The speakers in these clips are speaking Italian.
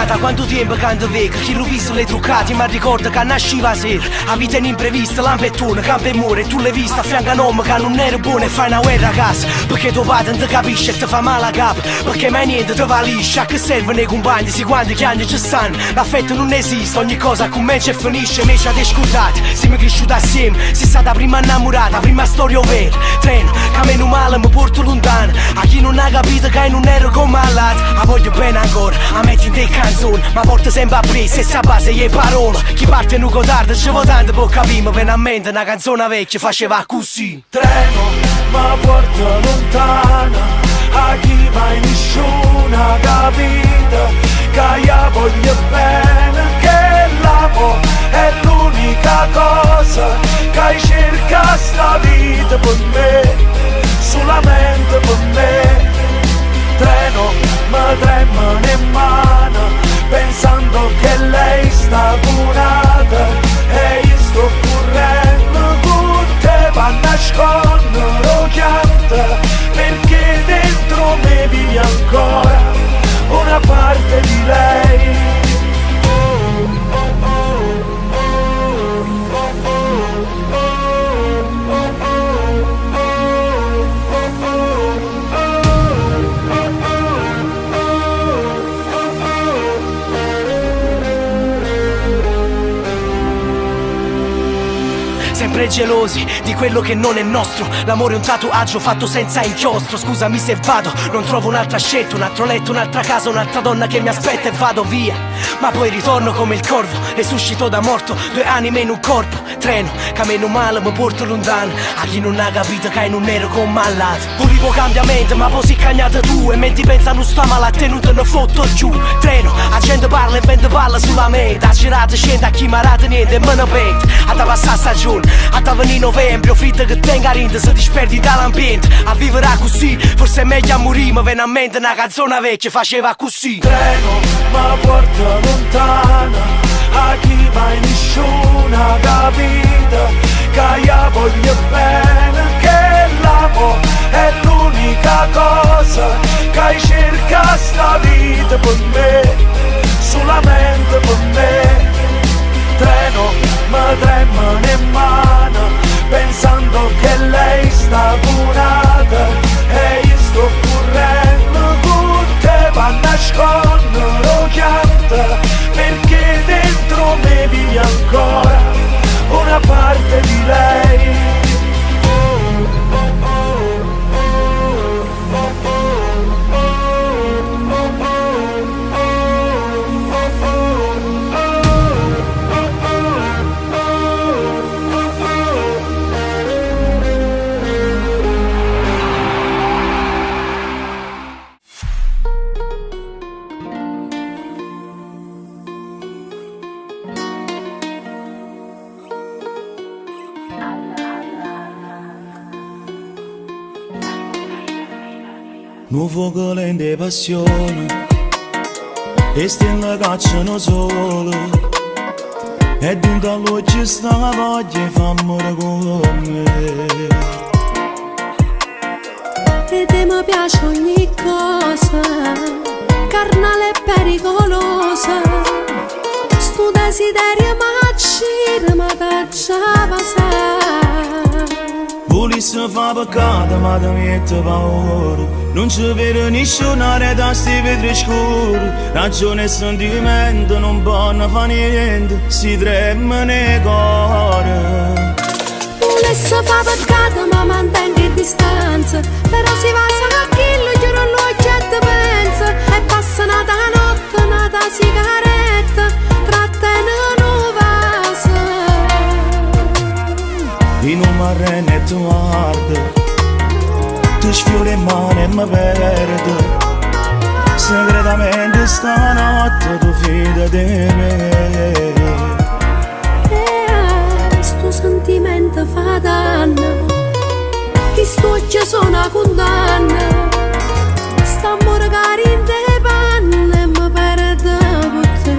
sognata quanto tempo canto vecchio. Chi l'ho visto le truccate ma ricorda che nasciva sera. A vita in imprevista, lampettone, campo e muore. Tu l'hai vista a fianco a un uomo che non era buono e fai una guerra a casa. Perché tuo padre non ti capisce e ti fa male a capo. Perché mai niente ti va liscia. A che serve nei compagni, si quanti anni ci stanno. L'affetto non esiste, ogni cosa comincia e finisce. Me ci avete scordati, siamo cresciuti assieme. Si è stata prima innamorata, prima storia vera. Treno, che meno male mi porto lontano. A chi non ha capito che non ero come all'altro. La voglio bene ancora, la metti in te canzoni. Ma porta sempre a presa, stessa base e parole. Chi parte in un codardo, ci vuole tanto per capire. Ma veramente una canzone vecchia faceva così. Treno, ma porta lontana. A chi mai nessuna capita. Che io voglio bene, che l'amore è l'unica cosa che cerca sta vita per me, solamente per me. Treno, ma tremano in mano, pensando che lei sta curata. E io sto correndo con te, ma nascondo lo chianta, perché dentro me vive ancora una parte di lei. Sempre gelosi di quello che non è nostro. L'amore è un tatuaggio fatto senza inchiostro. Scusami se vado, non trovo un'altra scelta. Un altro letto, un'altra casa, un'altra donna che mi aspetta e vado via. Ma poi ritorno come il corvo, resuscito da morto. Due anime in un corpo. Treno, che meno male mi porto lontano. A chi non ha capito che non ero come allato. Volevo cambiamento ma poi si cagnata tu. E mentre pensa non sta male a te non te ne fotto giù. Treno, la gente parla e vende palla sulla mente. A girate scende a chi mi ha niente e me ne pente. A te passare stagione, a te venire novembre. Ho fitta che tenga rinde se disperdi dall'ambiente. A vivere così, forse è meglio a morire. Ma viene a mente una canzone vecchia faceva così. Treno, ma porta lontana. A chi mai nessuna capita. Che io voglio bene, che l'amore è l'unica cosa che cerca sta vita per me, solamente per me. Treno, ma tremano in mano, pensando che lei sta curata. E io sto correndo con te, ma nascondo lo chianta, perché dentro me vive ancora una parte di lei. Nu fuoco lento e passione e stelle cacciano solo e dentro all'occhio sta la voglia e fammi come e te mi piace ogni cosa carnale e pericolosa sto desiderio ma t'acciava Volesse fa peccato ma ti mette paura. Non ci vede nessuna rete sti vetri scuri. Ragione e sentimento non possono fare niente. Si trema nei cuore. Volesse fa peccato ma mantengo distanza. Però si passa con chi lo giuro l'occhio e te pensa. E passa nata notte, nata sigaretta. Trattenere un vaso in un marrone e tu guarda, tu sfiori in mano e mi perdo. Segretamente stanotte tu fida di me. Sto sentimento fa danno, chi stoccia sono una condanna. Stiamo magari in te panne e mi perdo per te.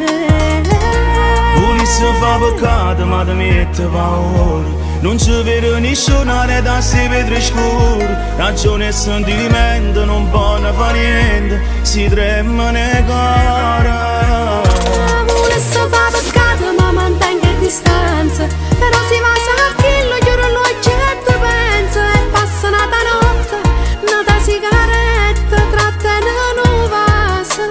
Volesse fa peccato ma ti mette paura. Non ci vedo nessuna rete sti vetri scuri. Ragione e sentimento non possono fare niente. Si trema nei cuore. Volesse fa peccato ma mantenga a distanza, però si va a chillo, giuro lo accetto, penso. E passa una notte, una sigaretta, trattene non passa.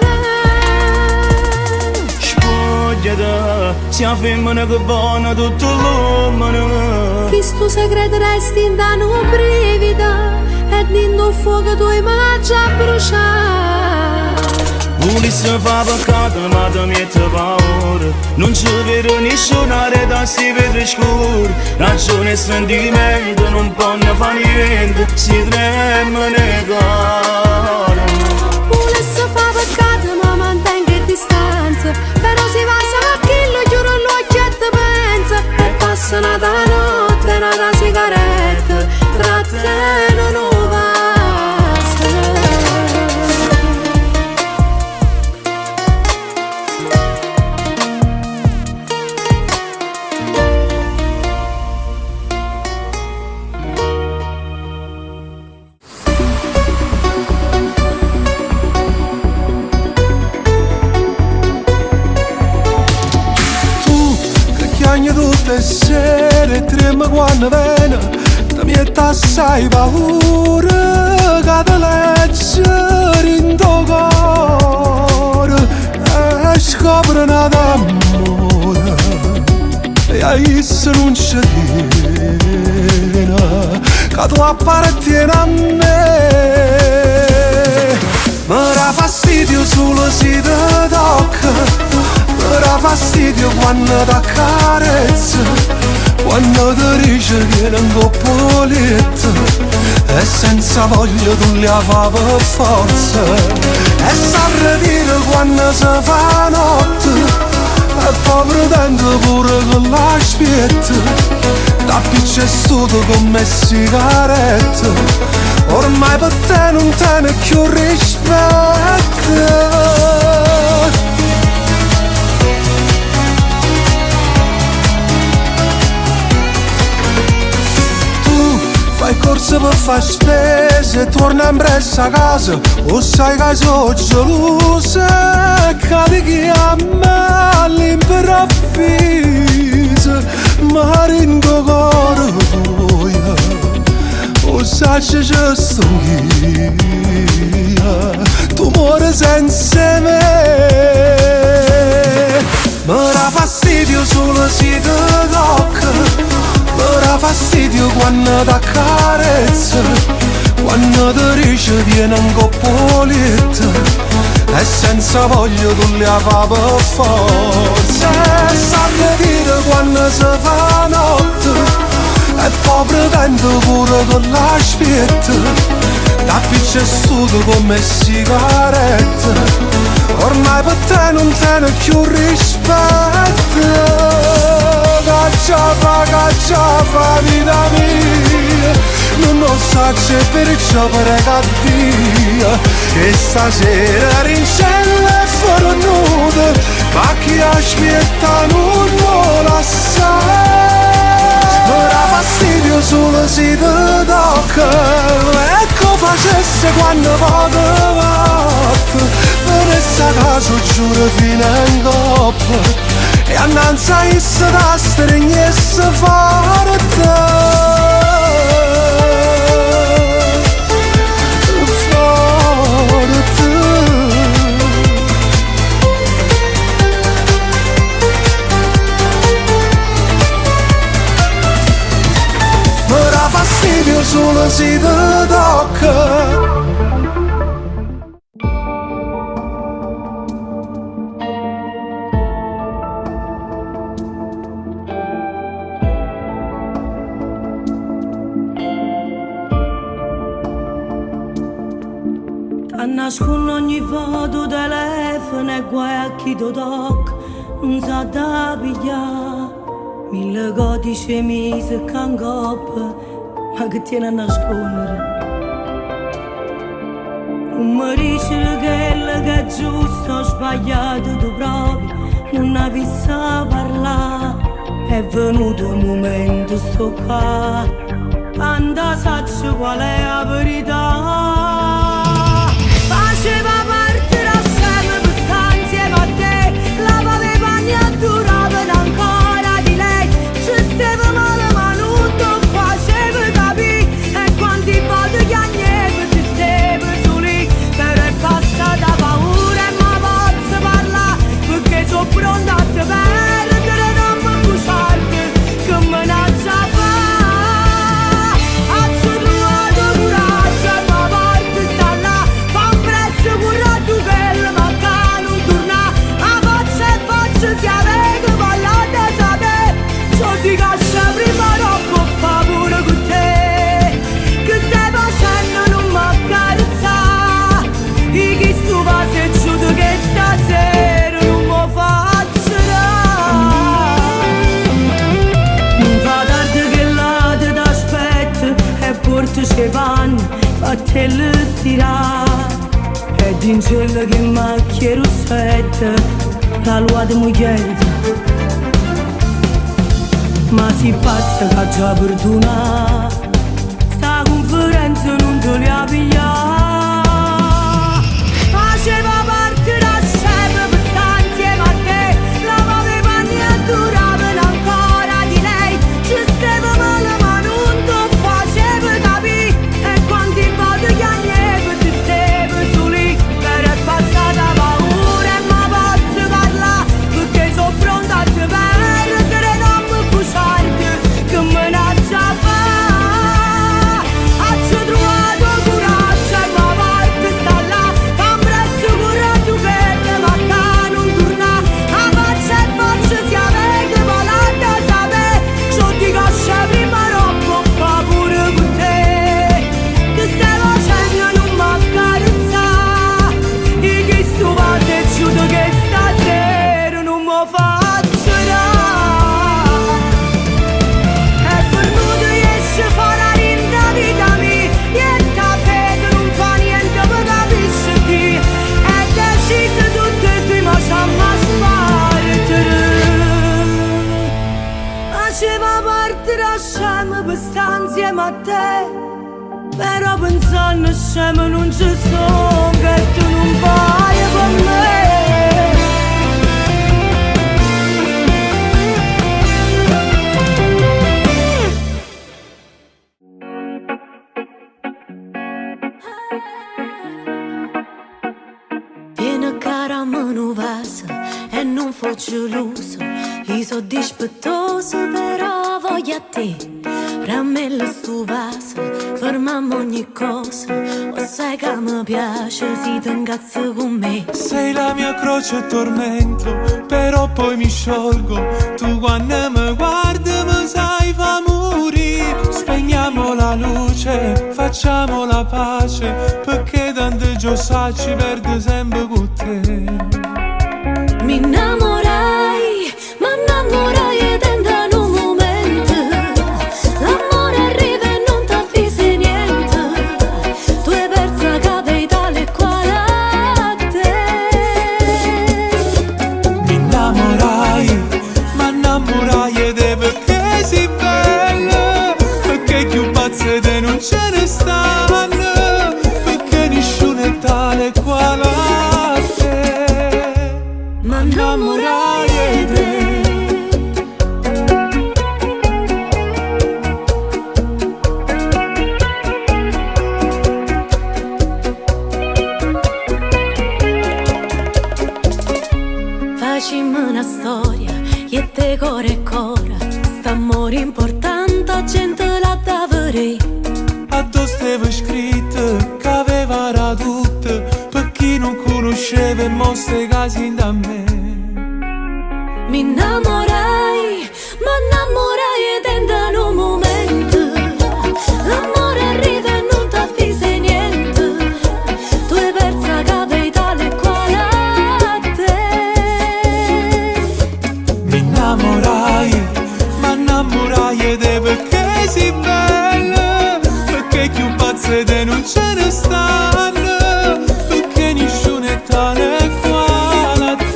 Spogliata, sia femmina che buona, tutto l'uomo. Chi sto segreto resti in danno brivida, e dentro un fuoco tu immagini a bruciare. Volesse fa peccato ma ti mette paura, non ci vedo nessuna rete, si vede scuro. Ragione e sentimento non possono fare niente, si trema nei cuore. Volesse fa peccato ma mantenga a distanza, però si va a chillo, giuro lo accetto, pensa. E passa una notte, una sigaretta, tra te non passa. Tutte le sere trema quando viene, ti mette assai paura che ti leggere in tuo cuore e scopre d'amore e a isso non c'è tiene che tu appartieni a me. Mi dà fastidio solo se ti tocca, mi dà fastidio quando ti accarezza, quando ti dice vieni un po' letto e senza voglia tu li fa per forza. E sa ridere quando si fa notte e poi pretende pure con la spietta, da piccia è stuto come sigaretta, ormai per te non te ne più rispetto. Fai corsa per fare spese, torna in bressa a casa, o sai che sono gelosa, che ti chiama all'improvviso, ma rendo cuore tuo, o sai che c'è sto io, tu muori senza me. Mi dà fastidio solo se ti tocca, mi dà fastidio quando ti accarezza, quando ti dice vieni un po' letto e senza voglia tu li fa per forza. E sa dire quando si fa notte e poi pretende pure con la spietta, da piccia è stuto come sigaretta, ormai per te non te ne più rispetto. Cacciava, vita mia, non lo so se perciò pregatia, e stasera rincella e farò nuda, ma chi aspetta non lo sa. Mi dà fastidio solo se ti tocca, ecco facesse quando poco volte, venisse a caso giuro fino in coppa, e annanzi a essa da stregnesse forte. Mi dà fastidio solo se ti tocca. Nascono ogni foto, telefono e guai a chi ti tocca, non sa da pigliare. Mille codici mi secca in coppa, ma che tiene a nascondere. Non mi dice che è giusto o sbagliato, tu proprio non hai visto parlare. È venuto il momento, sto qua, quando saccio qual è la verità. Faceva parte da sempre per stare insieme a te, lavava i panni cincella che macchia rossetta, la lua di mugliere. Ma si pazza che ha già perdonato, sta conferenza non te la pigliare. Faceva parte da sempre per stare insieme a te, lavava i panni e duravano ancora di lei. Ci stava male ma non ti faceva capire, e quanti volte gli agneva si stava su lì. Per è passata paura e ma posso parlare, perché sono pronta a te perdere, non mi bruciarti, che me ne già fa. Ho trovato coraggio e ma parte sta là, che presto curato per te, ma che non torna. A faccia e faccia si avete parlato a sapere, ciò ti cosce prima non può fa pure con te. Che stai facendo non mi accarezzare, e che sto vado e giudo che stasera non mi faccerà. È venuto e esce fuori la rinda vita mia, niente fede non fa niente per capisci chi. E decise tutte e due ma siamo a spartere. Faceva parte da scema per stare insieme a te, però pensando scema non ci sono, che tu non fai per me. Viene cara mano vasa e non faccio l'uso, io sono dispettoso però voglio a te. Ramella sto vaso, fermiamo ogni cosa, o sai che mi piace si ti incazzi con me. Sei la mia croce e tormento, però poi mi sciolgo. Tu quando mi guardi mi sai fa morire. Spegniamo la luce, facciamo la pace, perché tanto già sai ci perde sempre con te. Mi innamorai, ma innamorai e tenta un momento. L'amore arriva e non ti avvisi niente, tu hai perso capitale qua a te. Mi innamorai, ma innamorai ed è perché sei bella, perché più pazze te non ce ne stanno, perché nessuno è tale quale a te. Ma innamorai e te. Facciamo una storia, io e te core e cora, st'amore importante, la gente la da vedere. Addosso stava scritto che aveva era tutto, per chi non conosceva e mo stai casi da me. Mi innamorai, ma innamorai e tenta un momento. L'amore arriva e non ti avvisi niente, tu hai perso capitale qua a te. Mi innamorai, ma innamorai ed è perché sei bella, perché più pazze te non ce ne stanno, perché nessuno è tale quale a te.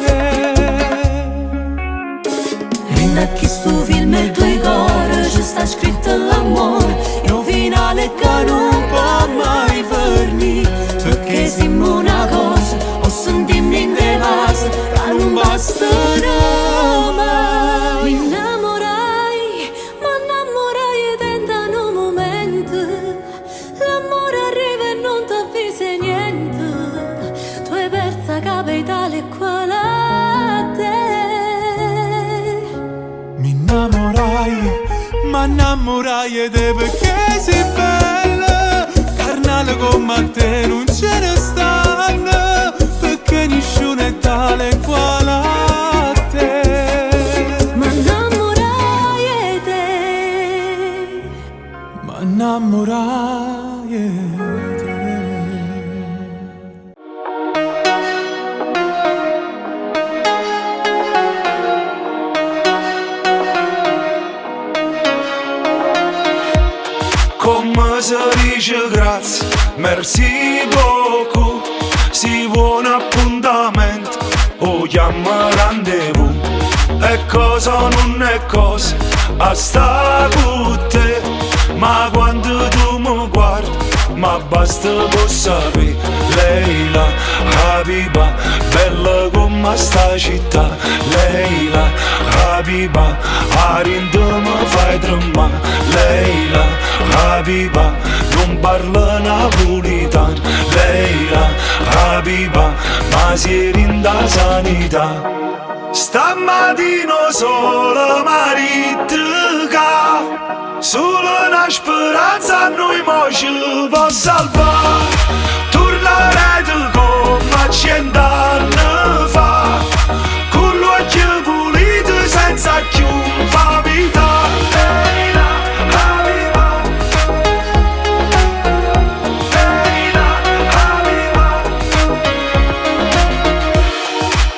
Da chi sto film e due core ci sta scritto l'amore, e un finale che non può mai finire, perché siamo una cosa o sentiamo in devasta, ma non basta mai. Mi innamorai, ma innamorai e tenta un momento. L'amore arriva e non ti avvisi niente, tu hai perso capitale qua a te. Mi innamorai, ma innamorai ed è perché sei bella, carnale come te non ce ne stanno, perché nessuno è tale quale a te. Ma innamorai e te. Ma innamorai e te. Come si dice grazie, merci beaucoup. si vuole un appuntamento o chiama rendezvous. E cosa non è cosa a sta con te, ma quando tu mi guardi ma basta per sapere. Leila, Habiba, bella come sta città. Leila, Habiba, Arinda mi fai tremare. Leila, Habiba, non parla napolitano. Leila, Habiba, ma siete in da sanità. Stamattina solo maritica, solo una speranza a noi mo ci può salvare. Tornerete come 100 anni fa, con l'occhio pulito senza più famiglia. Leila, Habiba, Leila, Habiba.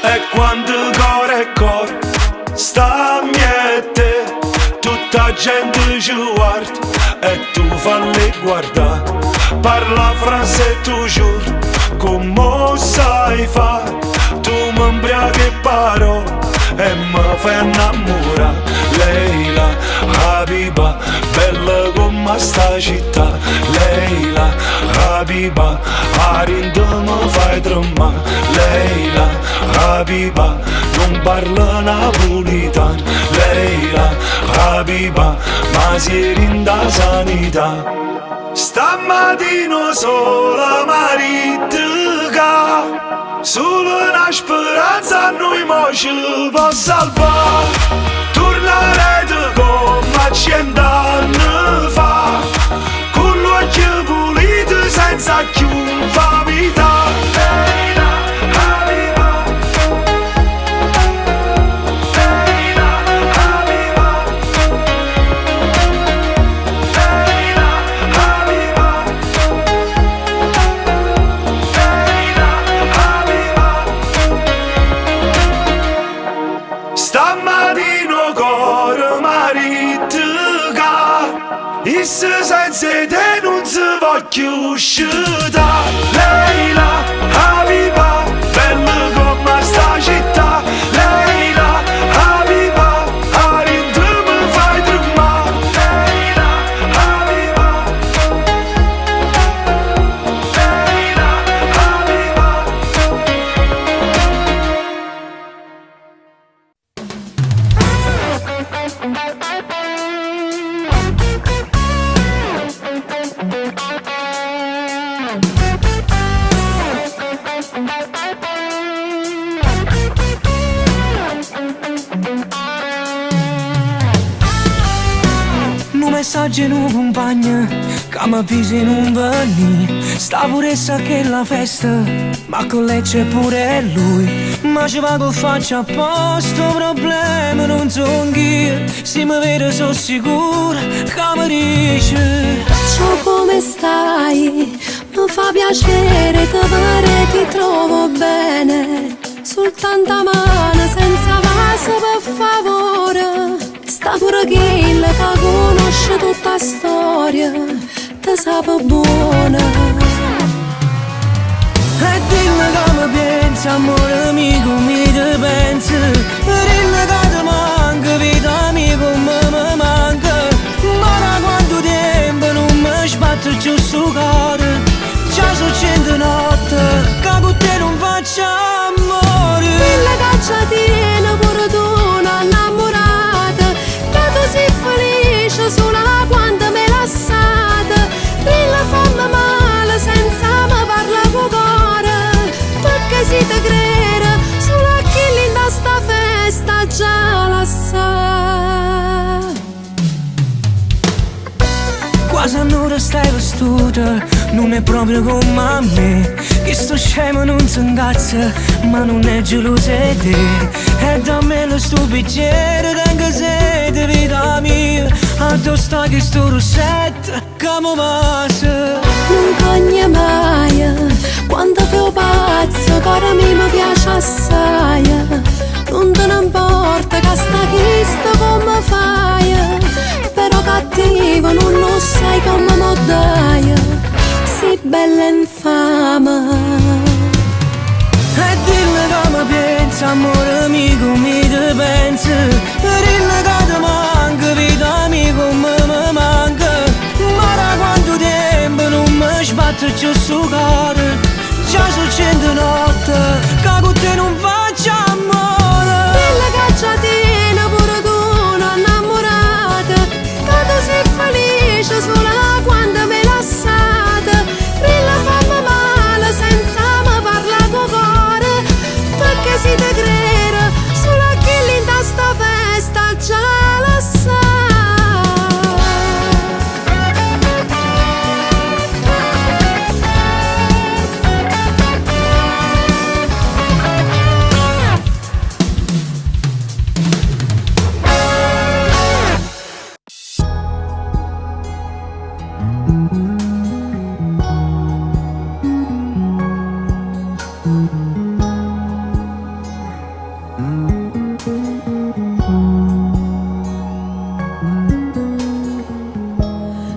E quando sta a miete, tutta gente ci guarda e tu falli guardare. Parla frase tu giuro, come sai fare. Tu mi imbriachi parole e mi fai innamorare. Leila, Habiba, bella come sta città. Leila, Habiba, Arinda mi fai tremare. Leila, Habiba, non parla napolitano. Leila, Habiba, ma siete in da sanità. Stamattina sola maritica, solo una speranza a noi mo ci può salvare. Tornerete come 100 anni fa, con l'occhio pulito senza più famiglia. Leila, Habiba, Leila, Habiba, Leila, Habiba, Leila, Habiba. Stamattina coro maritica, issa senza te non si voglio uscire. Leila, Habiba, bella come sta città. Leila, Habiba, Arinda mi fai tremare. Leila, Habiba, Leila, Habiba. Un messaggio in un compagno che mi avvisi non venì. Sta pure sa che la festa, ma con lei c'è pure lui. Ma ci va con faccia a posto, problema non son io. Se mi vede sono sicura che mi dice: Ciao, come stai? Mi fa piacere te vedere, ti trovo bene. Soltanto a mano, senza vaso, per favore. Sta pure chi che conosce tutta la storia, te sape buona. E dille che mi pensa, amore amico, mi te pensi. Dille che ti manca, vita amico, mi manca. Ma da quanto tempo non mi sbatto giù sto cuore. Già sono 100 notti che con te non faccio amore. Quella che ci tiene pure tu una innamorata, che tu sei felice solo quando mi lasciate. Quella fammi male senza me parla con cuore, perché si te crede solo a chi linda sta festa già la sa. Quasi un'ora stai vestuta, non è proprio come a me. Che sto scemo non si incazza, ma non è gelosa di te. E da me lo sto bicchiere, tengo sete, vita mia. Addosso sta che sto rossetto, che mi passa. Non cogna mai, quando fai pazzo, cuore mi piace assai. Non te ne importa che sta chista come fai, però cattivo non lo sai come mi dai. Sei bella infame. E dille che mi pensa, amore mio, mi te pensi. E dille che ti manca, vita mia, come mi manca. Ma da quanto tempo non mi sbatte più sul cuore. Già sono 100 notti che con te non faccio amore. Dille che già tiene pure tu una innamorata, che tu sei felice solo quando mi lasciate. Rilla fammi male senza mi parla tuo cuore, perché si te crede solo a chi lì da sta festa già lo sa.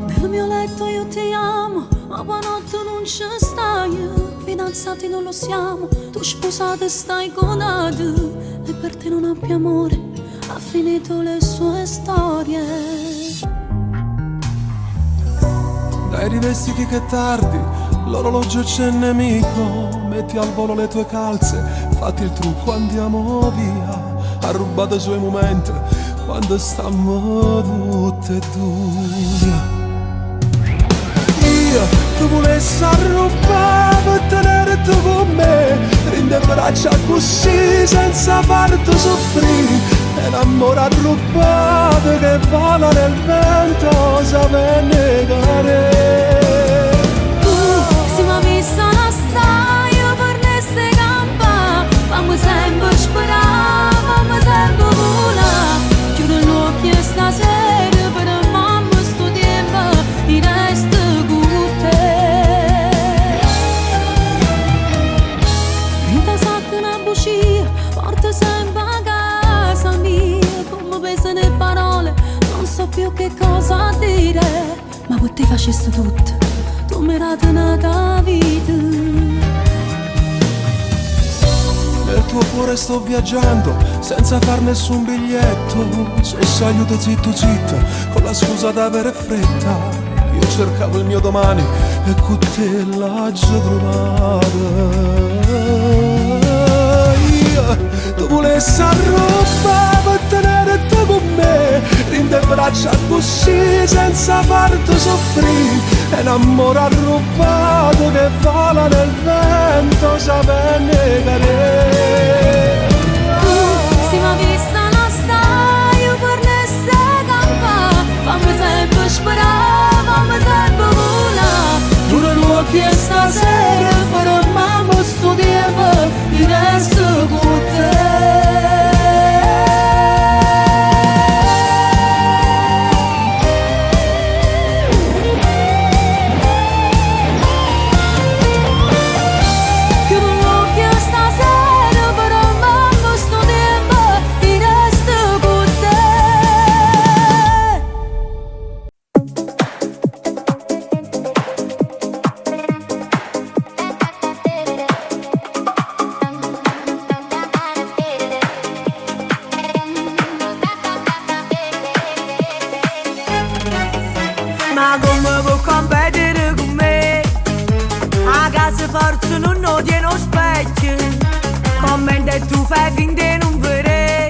Nel mio letto io ti amo, ma buonanotte non ci stai. Fidanzati non lo siamo, tu sposata stai con altri. E per te non abbia amore, ha finito le sue storie. Dai rivestiti che è tardi, l'orologio c'è il nemico. Metti al volo le tue calze, fatti il trucco, andiamo via. Ha rubato i suoi momenti quando stiamo tutte e due. Io ti volessi arrubare per tenere tu con me, rinde braccia così senza farti soffrire. È l'amore arrubato che vola nel vento, sape negare. Se mi vista non stai, io per ne ste campa. Fammi sempre sperare, fammi sempre volare. Chiudo gli occhi e stasera per mamma sto tempo di resto con te. Rinta sacca una bugia, porta sempre a casa mia. Come pesano le parole, non so più che cosa dire. Ma per te facessi tutto, tu mi hai tenuta vita. Nel tuo cuore sto viaggiando senza far nessun biglietto. Se aiuto zitto zitto con la scusa d'avere fretta. Io cercavo il mio domani e con te l'ho già trovata. Io tu volessi arrubare per tenere tu con me, rinde braccia così senza farti soffrire. È l'amore arrubato che vola nel vento, sape negare. Se mi vista non stai, io per ne ste campa. Fammi sempre sperare, fammi sempre volare. Chiudo gli occhi e stasera fermiamo sto tempo di resto con te. Ma come può competere con me? A casa forza non ho tiene specchio. Commenta e tu fai finta di non vedere.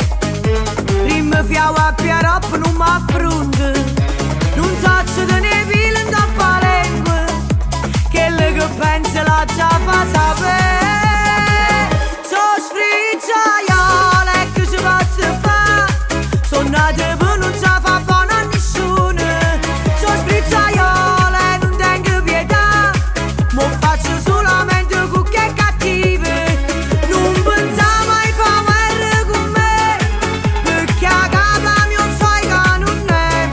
Prima fiavo a piaroppo non mi affronta. Non so se te ne pile in troppa lingua. Quello che pensa la già fa sapere. Sono sfricciaiole e che ci posso fare? Sono nata per non si fa buona a nessuno. Sono sfricciaiole e non tengo pietà. Mo faccio solamente cucche cattive. Non pensavo mai fa guerra con me, perché a casa mio sai che non è.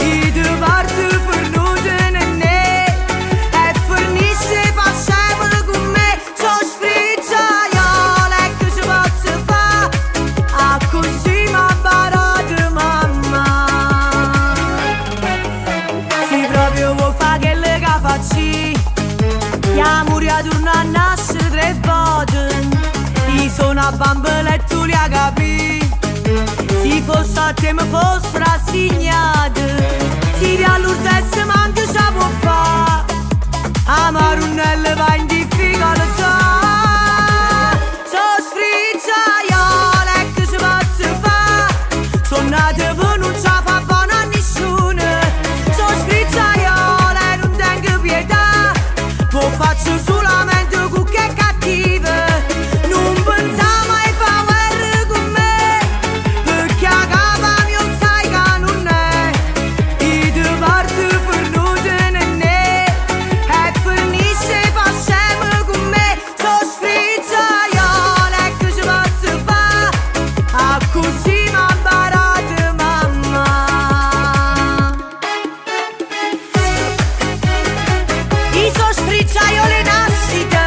I due parti fornute nenne e fornisce fa sempre con me. Sono sfricciaiole e che ci posso fare? A così m'ha barato mamma. Se proprio vuoi fare quello che facci, gli amori a tornare a nascere 3 volte. una bambola e tu li hai capito. Se fosse a te mi fosse rassegnata, si via l'urtezza manca ce può fare. Amare un nelle va in difficoltà. Sono sfricciaiole che ci posso fare. Sono nata per non ci fa buono a nessuno. Sono sfricciaiole, non tengo pietà. Lo faccio solamente con che è cattiva. Non pensare mai fa guerra con me, perché a capa mio sai che non è. I due parti fornute nenne e fornisce fa scemo con me. Sono sfricciaiole che ci posso fare, a così mi ha imparato mamma. I sono sfricciaiole nascite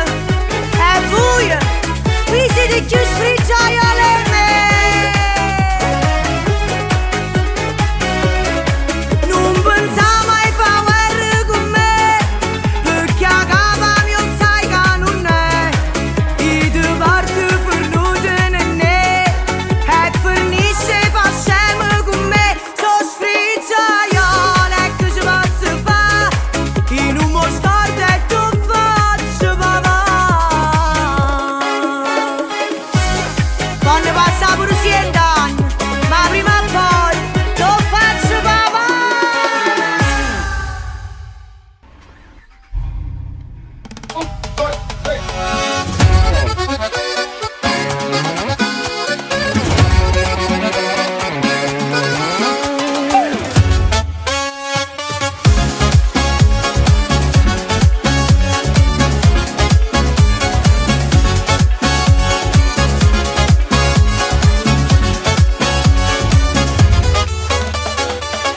e voi, qui siete più sfricciaiole me. Non pensare mai fa guerra con me, perché a capa mio sai che non è. I due parti fornute nenne e fornisce fa scemo con me. Sono sfricciaiole che ci posso fare, in un mostardo e tu faccio papà. Quando passa pure 100 anni, ma prima o poi lo faccio papà.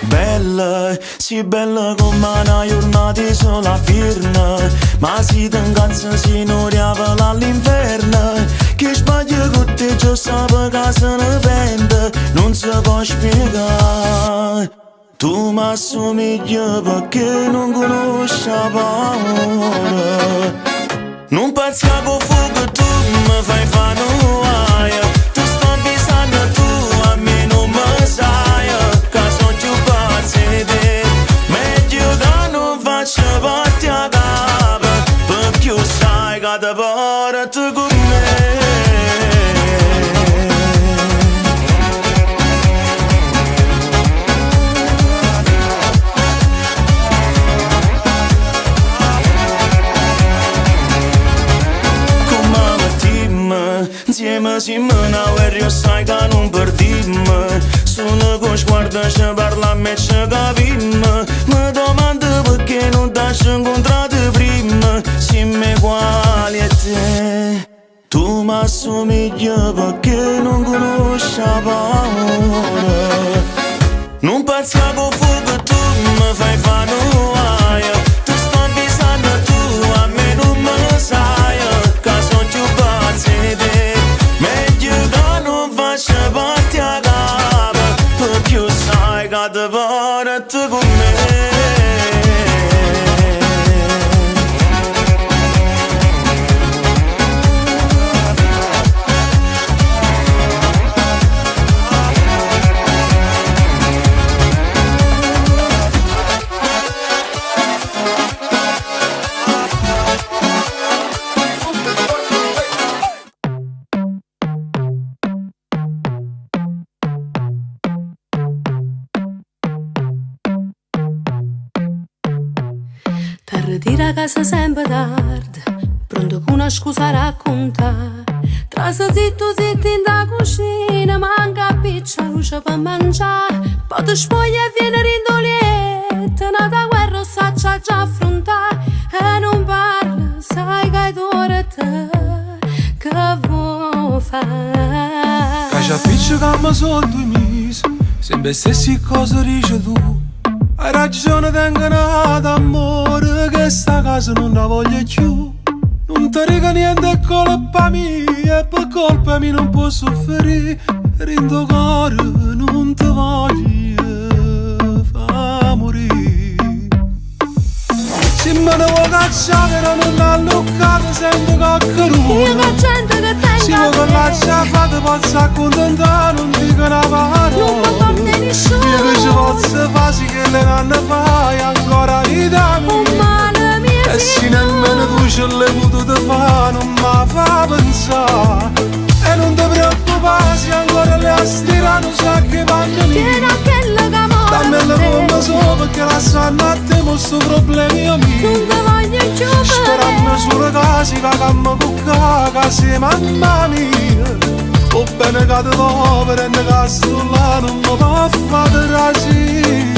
Bella, sì bella come una giornata sola firme, ma si ti incazza si non riavola all'inverno. Che sbaglia con te già sape che se ne pente, non si può spiegare. Tu mi assomigli perché non conosci la paura. Non pensi con fuoco tu mi fai fare noia. Tu sto bisogno tu a me non mi sai, che sono più pazzi di te. Meglio che non faccio parte a capo, perché sai che ti porti con me. Insieme si mena e io sai che non perdiamo. Sono con sguardo ci parla a me ci capiamo. Mi domando perché non ti ci incontrato prima. Siamo uguali a te. Tu mi assomigli perché non conosci la paura. Non pensi con fuoco tu mi fai fare noia. Tu sto bisogno tu a me non mi sai, che sono più pazzi di te. Meglio che non faccio parte a capo, perché sai che ti porti con me. Ritira a casa sempre tardi, pronto con una scusa a raccontare. Trasa zitto zitto in da cucina, manca piccia luce per mangiare. Poi ti spoglia e viene rindolietta, nata guerra saccia già affrontare. E non parla, sai che è ora te, che vuoi fare? Che ci appiccica sotto i mesi, sempre stessi cose dici tu. Hai ragione, tengo nata amore, che sta casa non la voglio più. Non ti dico niente, è colpa mia, e per colpa mia non posso soffrire. Rindo cuore, non ti voglio far morire. Se me ne vuoi cacciare, non l'ha luccato, sento coccheruto. Io che gente che tengo Se vuoi che lascia fate posso accontentare, non dico una parola. Non mi porti nessuno. Io che ci posso fare, sì che le nanne fai ancora vita Un mia. male mio E se nemmeno tu ce l'hai potuto fare, non mi fa pensare. E non ti preoccupare, se ancora le astira non sa che vanno tieni mia. a quella che Dammela come so, perché la sanno a te, mo sto problemi io mio. non ti voglio giù Sperando solo che si va a me cuccare, se mamma mia. O bene che ti povera e che sto là, non mi può fare trasì.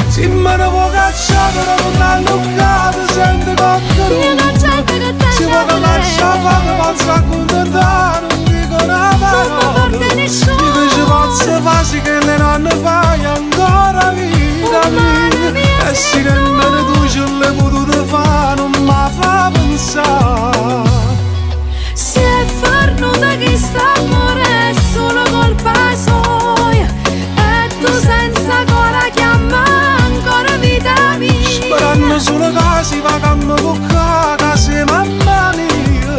Se me ne vuoi cacciare, non alloccato, senti io coccherù. non c'è che te Se vuoi che lascia fare, posso accontentare, non dico una parola. porti Io nessuno. che ci posso fare, sì che le nonne fai ancora vita mia. E se nemmeno tu ce l'hai potuto fare, non mi fa pensare. Si è fornuta che sta amore è solo colpa sua. E tu senza ancora chiama ancora vita mia. Sperando solo che si va a me cuccare, se mamma mia.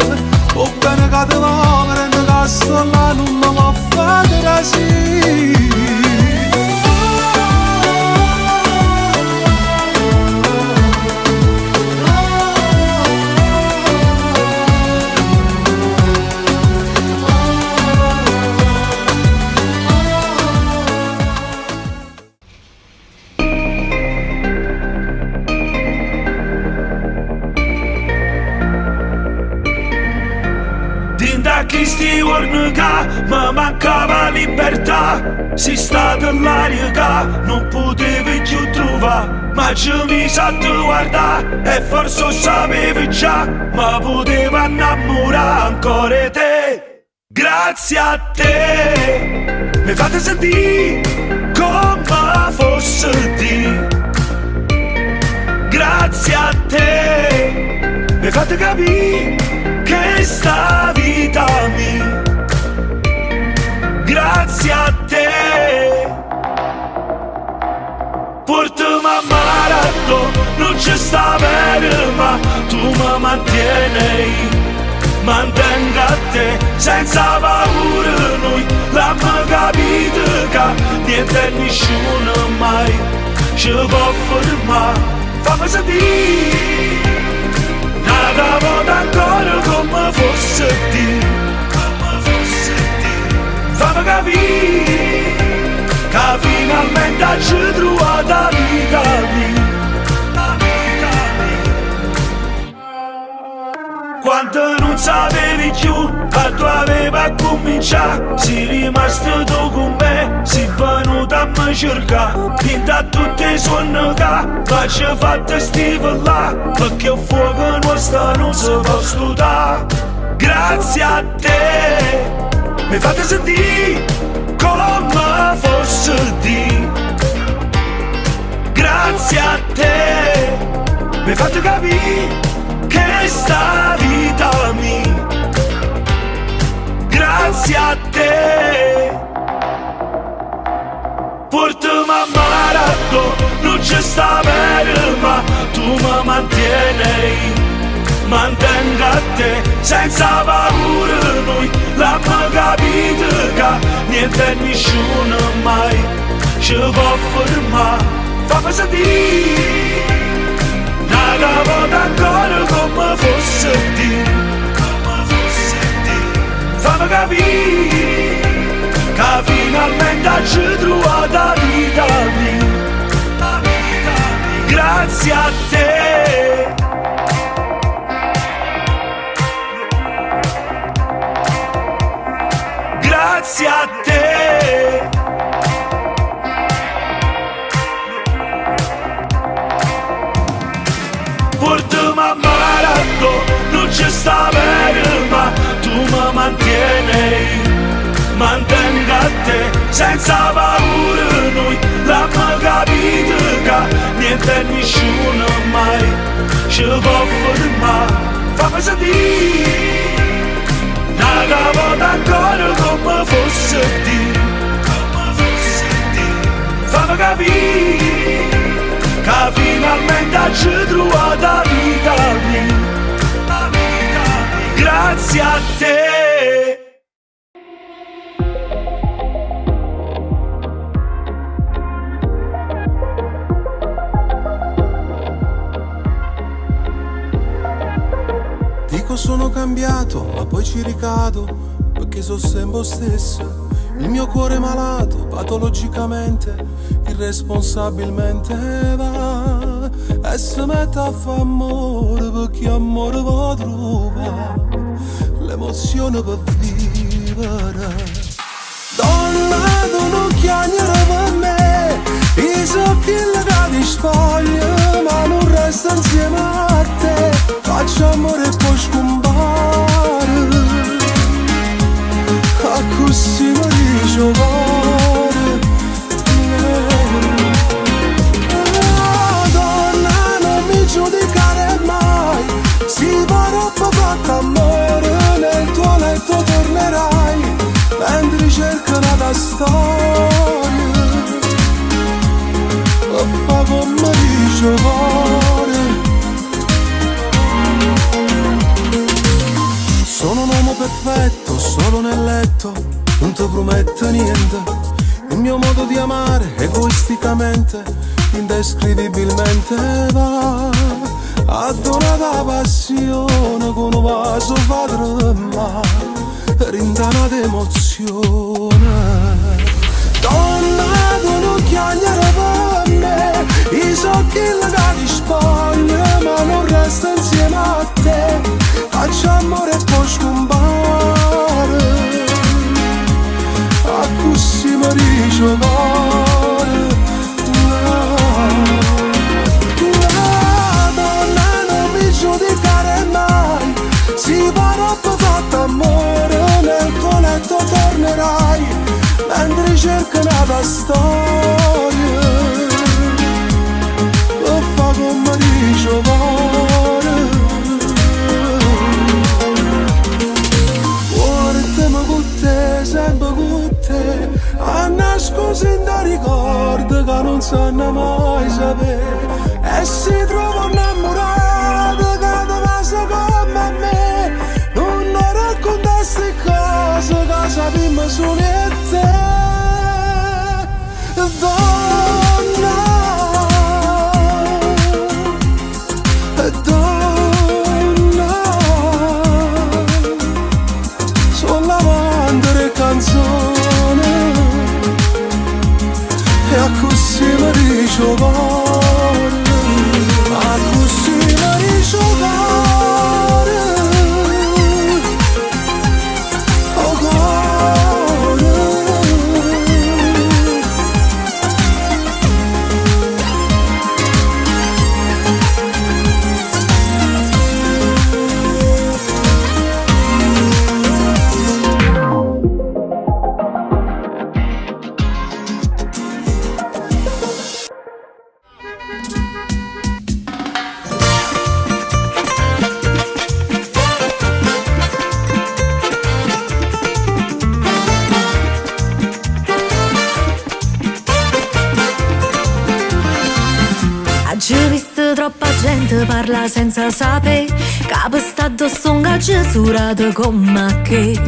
O bene che ti povera e che sto là, non mi può fare trasì. Da questi giorni che mi mancava libertà, si stata l'aria che non potevi più trovare. Ma ci mi sa tu guardare e forse lo sapevi già, ma poteva innamorare ancora te. Grazie a te mi fate sentire come fosse te. Grazie a te mi fate capire che sta vita mia. Grazie a te portami a Marato, non ci sta bene ma tu mi mantieni. Mantengo a te senza paura, noi l'abbiamo capito che niente e nessuno mai ci può fermare. Fammi sentire nada volta ancora come fosse te. Fammi capire che finalmente ci trovato la vita mia. Quando non sapevi più, a tu aveva cominciato. Sei rimasto tu con me, sei venuta a me cercare. Pinta tutti i suoni che facci fatte là, perché il fuoco nostro non si può studare. Grazie a te mi fate sentire come fosse te. Grazie a te mi fate capire che sta vita mia. Grazie a te portami a Marato, non ci sta bene ma tu mi mantieni. Mantengo a te senza paura, noi l'abbiamo capito che niente e nessuno mai ci può fermare. Fammi sentire nada volta ancora come fosse te. Fammi capire che finalmente ci trovato la vita mia. Grazie a te grazie a te portami a Marato, non ci sta bene ma tu mi mantieni. Mantengo a te senza paura, noi l'abbiamo capito che niente e nessuno mai ci può fermare. Fammi sentire da volta ancora come fosse di, fammi capire che finalmente ci trovato la vita mia. Grazie a te. Dico sono cambiato, ma poi ci ricado, perché sono sempre stesso. Il mio cuore malato, patologicamente, irresponsabilmente va e si mette a fare amore, perché amore può trovare l'emozione per vivere. Donna, tu non chiamare per me, i socchi legati spogli, ma non resta insieme a te. Faccio amore e poi scompare, a così mi dice cuore. Donna, non mi giudicare mai, si parla fatto amore, nel tuo letto tornerai, mentre cerca una storia, e fa come dice cuore. Sono un uomo perfetto, solo nel letto, non ti prometto niente. Il mio modo di amare, egoisticamente, indescrivibilmente va a donare la passione con un vaso padrema, rindana d'emozione. Donna, tu non chiamare per me, i socchi legati spogli, ma non resta insieme a te. Faccio amore e poi scompare, a così mi dice cuore. Donna, non mi giudicare mai, si parla fatto amore, nel tuo letto tornerai, mentre cerca una storia, e fa come dice cuore. Sempre con te, a nascosti da ricordi che non sanno mai sapere, e si trova innamorato che ti passa come me, non raccontasti cose che sappiamo solo io e te. Donna, donna, sono l'amante delle canzoni, e a così mi dice cuore, a così mi dice cuore, oh cuore. Oggi ho visto troppa gente parla senza sapere, capo sta addosso un gagio surato come che.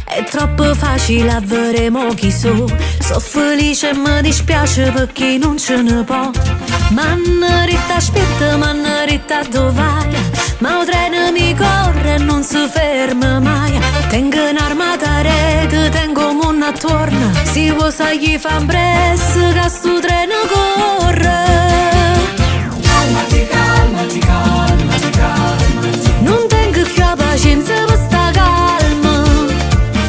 È troppo facile, avremo chi so felice e mi dispiace perché non ce ne può. Manna ritta aspetta, manna ritta dove vai, ma il treno mi corre e non si ferma mai. Tengo un'armata rete, tengo un attorno, si vuoi sai chi fa un presso che sto treno corre. Calmati, calmati, calmati, calmati. Non tengo più la pazienza per sta calma.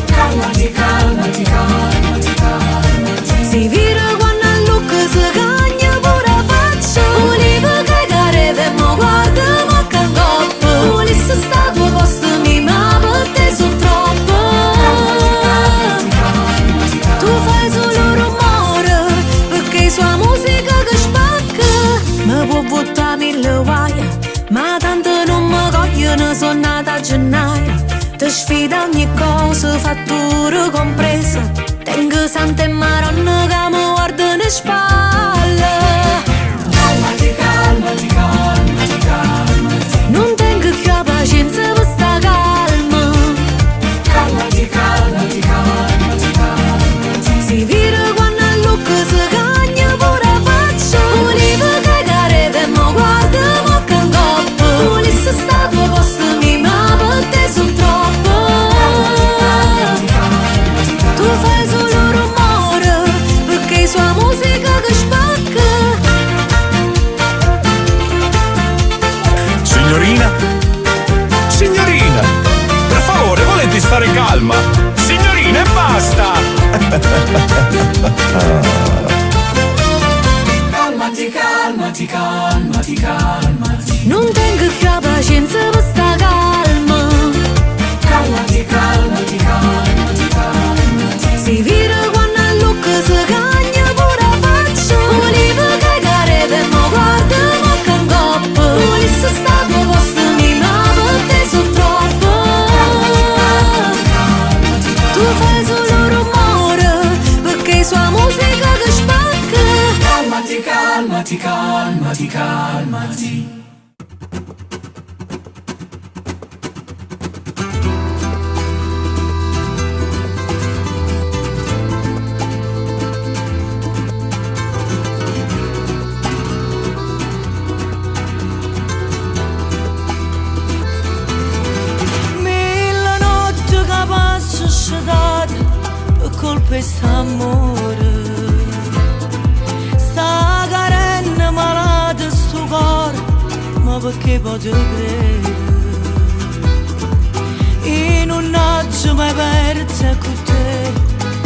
Calmati, calmati, calmati, calmati. Si vira quando a look si cagna pure a faccia. Volevo cagare per mo guarda ma che coppa. Volessi sta a tuo posto mi ma per te sono troppo. Calmati, calmati, calmati. Tu fai solo rumore perché sua musica che spacca. Mi può buttare mille guaia, ma tanto non mi cogliono, sono nata a gennaio. Ti sfida ogni cosa, fattura compresa. Tengo sante maronne che mi guardano in spalle. Calmati, calmati, calmati, calmati. Non tengo più pazienza per sta calma. Calmati, calmati, calmati, calmati. Si vira quando a lucca si cagna pure faccia. Volevo cagare e mi guarda mo che ingoppo. Volesse sta tua posto mi ma per te sono troppo. Tu fai solo rumore perché sua musica che spacca. Signorina? Signorina! Per favore, volete stare calma? Signorina, e basta! Calmati, calmati, calmati, calmati. Non tengo più pazienza per sta calma. Calmati, calmati, calmati, calmati. Si vira quando a lucca si cagna pure faccia. Volevo cagare per mo guarda mo che ingoppo. Volesse sta tua posto mi ma per te sono troppo. Tu fai solo rumore perché sua musica che spacca. Calmati, calmati, calmati, calmati. Mille notti che passo sciatate per colpa di st'amore. Sta carenna malata sto cuore, ma perché posso credere? In un notte mai persa con te,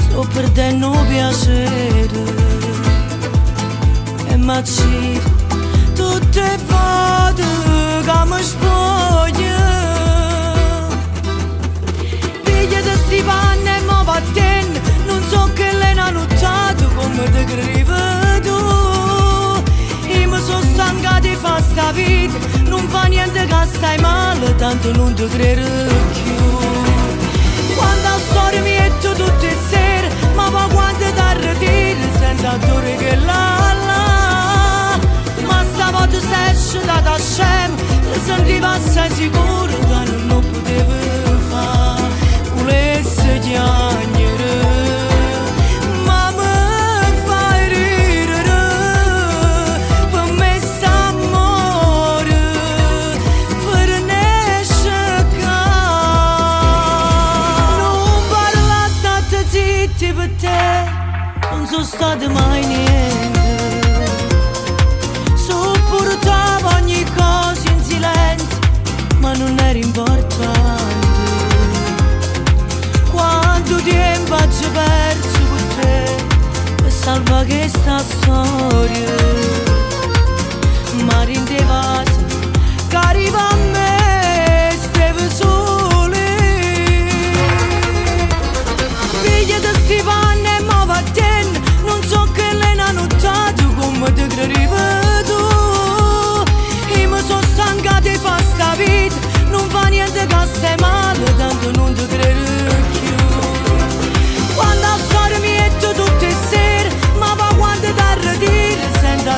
sto perdendo piacere. E mi accide tutte le volte che mi spoglio. Figlia di sti panni e mo vattene, non so che lei n'ha notato come te credi tu. Io mi sono stanca di fare sta vita, non fa niente che stai male, tanto non ti credo più. Quando a storia mi metto tutte le sere, ma poi quando ti arretiri, sento odore che là. Ma stavolta sei scendata a scemo, ti sentiva assai sicuro che non potevo fare. Volesse chiagnere, ma mi fai ridere. Per me st'amore fornisce qua. Non parla, state zitti per te, non sono state mai niente. Sopportavo ogni cosa in silenzio, ma non era importante. Quanto tempo ho perso con te per salvare questa storia. Ma rendeva che arriva a me steve sole. Figlia di sti panni e mo vattene, non so che lei n'ha notato come te credevi tu. Io mi sono stanca di fare sta vita, non fa niente che stai male, tanto non ti credo più. Quando a storia mi metto tutte le sere, ma poi quando ti arretiri, sento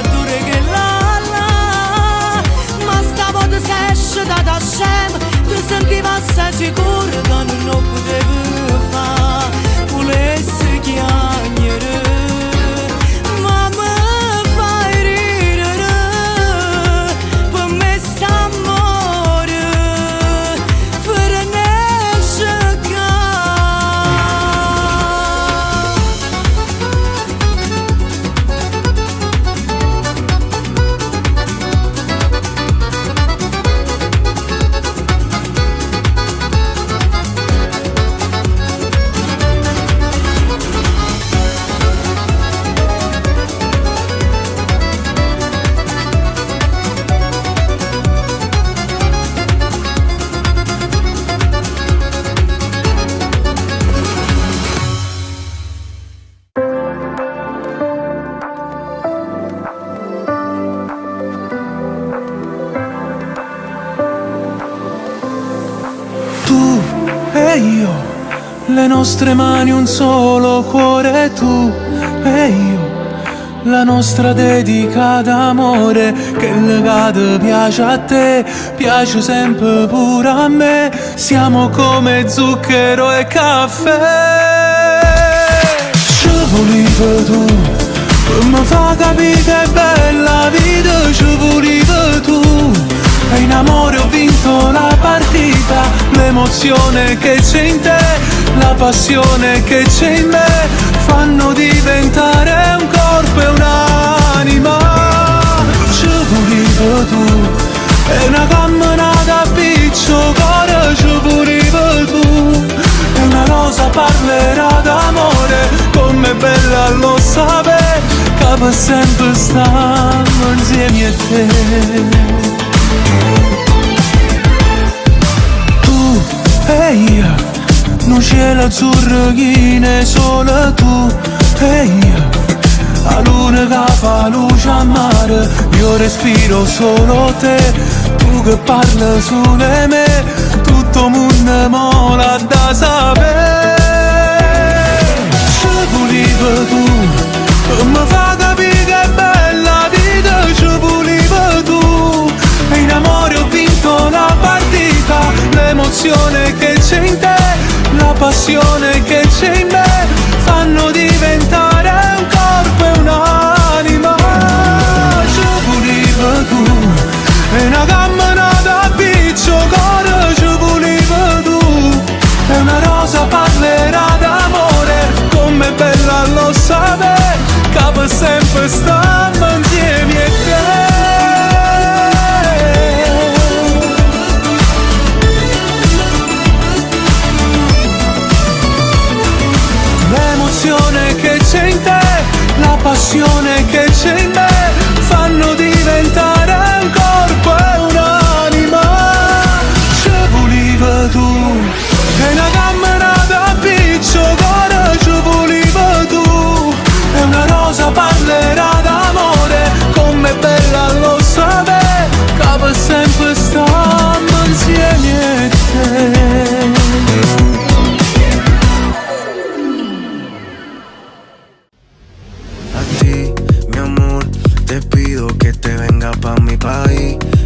e io, le nostre mani un solo cuore, tu e io, la nostra dedica d'amore, che il legato piace a te, piace sempre pure a me, siamo come zucchero e caffè. Ci volevi tu, per mi fa capire che è bella vita, ci volevi tu, e in amore ho vinto la partita, l'emozione che c'è in te, la passione che c'è in me, fanno diventare un corpo e un'anima. Ci volevi tu, è una camminata a piccio cuore, ci volevi tu, e una rosa parlerà d'amore, com'è bella lo sapere, che per sempre stiamo insieme a te. Tu e io, un cielo azzurro che ne solo tu e io, la luna che fa luce a mare, io respiro solo te, tu che parli solo me, tutto mondo mola da sapere. Ci volevi tu, per mi fa capire che è bella vita, ci volevi tu, e in amore ho vinto la partita, l'emozione che c'è in te, la passione che c'è in me, fanno diventare un corpo e un'anima. Ci volevi tu, e una camminata a piccio cuore, ci volevi tu, e una rosa parlerà d'amore, com'è bella lo sapere, che per sempre stiamo insieme a te. L'emozione che c'è in te, la passione che c'è in me, fanno diventare un corpo e un'anima. Ci volevi tu, e una camminata a piccio cuore, ci volevi tu, e una rosa parlerà d'amore, com'è bella lo sapere, che per sempre stiamo insieme a te.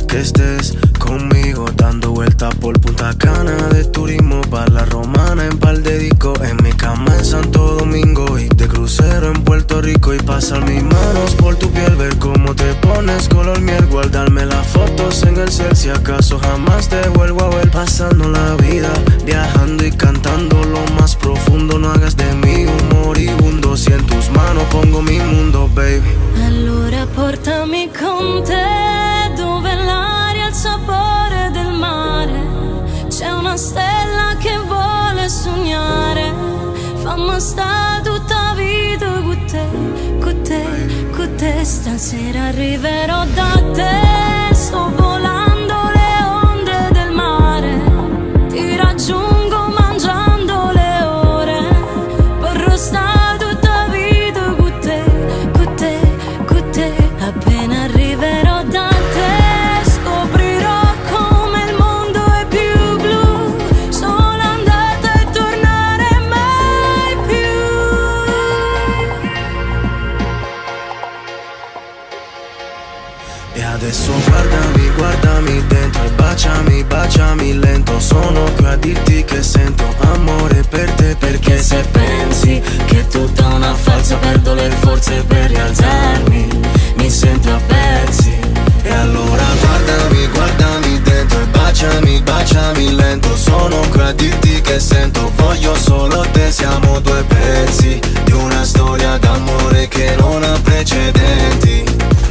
Que estés conmigo dando vueltas por Punta Cana, de turismo para la Romana, en par de discos, en mi cama en Santo Domingo y de crucero en Puerto Rico, y pasar mis manos por tu piel, ver cómo te pones color miel, guardarme las fotos en el cel, si acaso jamás te vuelvo a ver, pasando la vida, viajando y cantando lo más profundo, no hagas de mí un moribundo, si en tus manos pongo mi mundo, baby. Allora portami con te, dove l'aria ha il sapore del mare, c'è una stella che vuole sognare, fammi sta tutta vita con te, con te, con te, stasera arriverò da te, sto volando le onde del mare, ti raggiungo mangiando le ore, vorrò sta tutta vita con te, con te, con te, appena arriverò da te, scoprirò come il mondo è più blu, sono andata e tornare mai più. E adesso guardami, guardami dentro e baciami, baciami lento, sono qui a dirti che sento amore per te, perché se pensi che è tutta una falsa, perdo le forze per rialzarmi, mi sento a pezzi. E allora guardami, guardami dentro e baciami, baciami lento, sono qui a dirti che sento, voglio solo te, siamo due pezzi di una storia d'amore che non ha precedenti.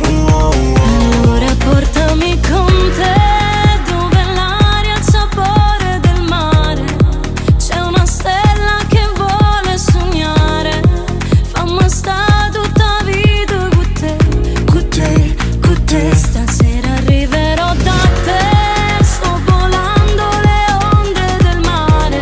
Allora portami con te, dove l'aria ha il sapore del mare, c'è una stella che vuole sognare, fammi sta tutta vita con te, con te, con te, stasera arriverò da te, sto volando le onde del mare,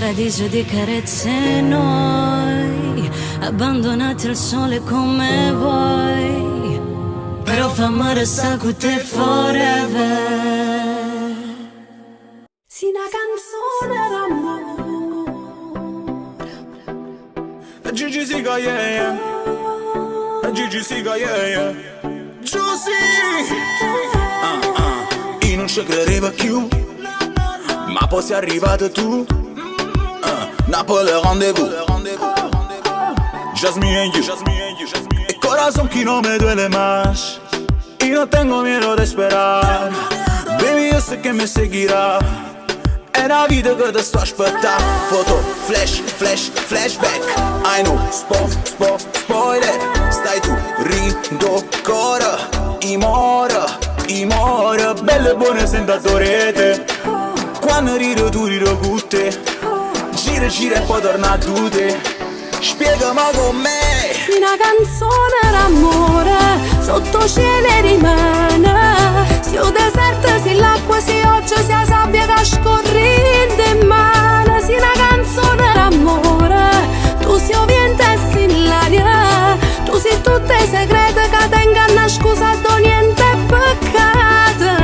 paradiso di carezze noi, abbandonati al sole come voi, però fammi restare con te forever. Sì, una canzone d'amore. Gigi Siga, yeah, yeah. Gigi Siga, yeah, yeah. Giussi! Io non ci credevo più, ma poi sei arrivato tu. Napoli rendezvous. Just me and you. El corazón que no me duele más y no tengo miedo de esperar. Baby, yo sé que me seguirá. È la vita che ti sto aspettando. Foto, flash, flashback. I know, spoiler. Stai tu, rindo ancora. Imora, belle e buone sentatore. Quando rido tu rido con te. Gira e poi torna a te. Spiegami con me. Sì, una canzone d'amore sotto cielo rimane. Se il deserto, se l'acqua, se oggi, se la sabbia che scorrendo in mano. Sì, una canzone d'amore, tu sei il vento e sei l'aria. Tu sei tutto i segreti che tengono a scusa da niente peccato.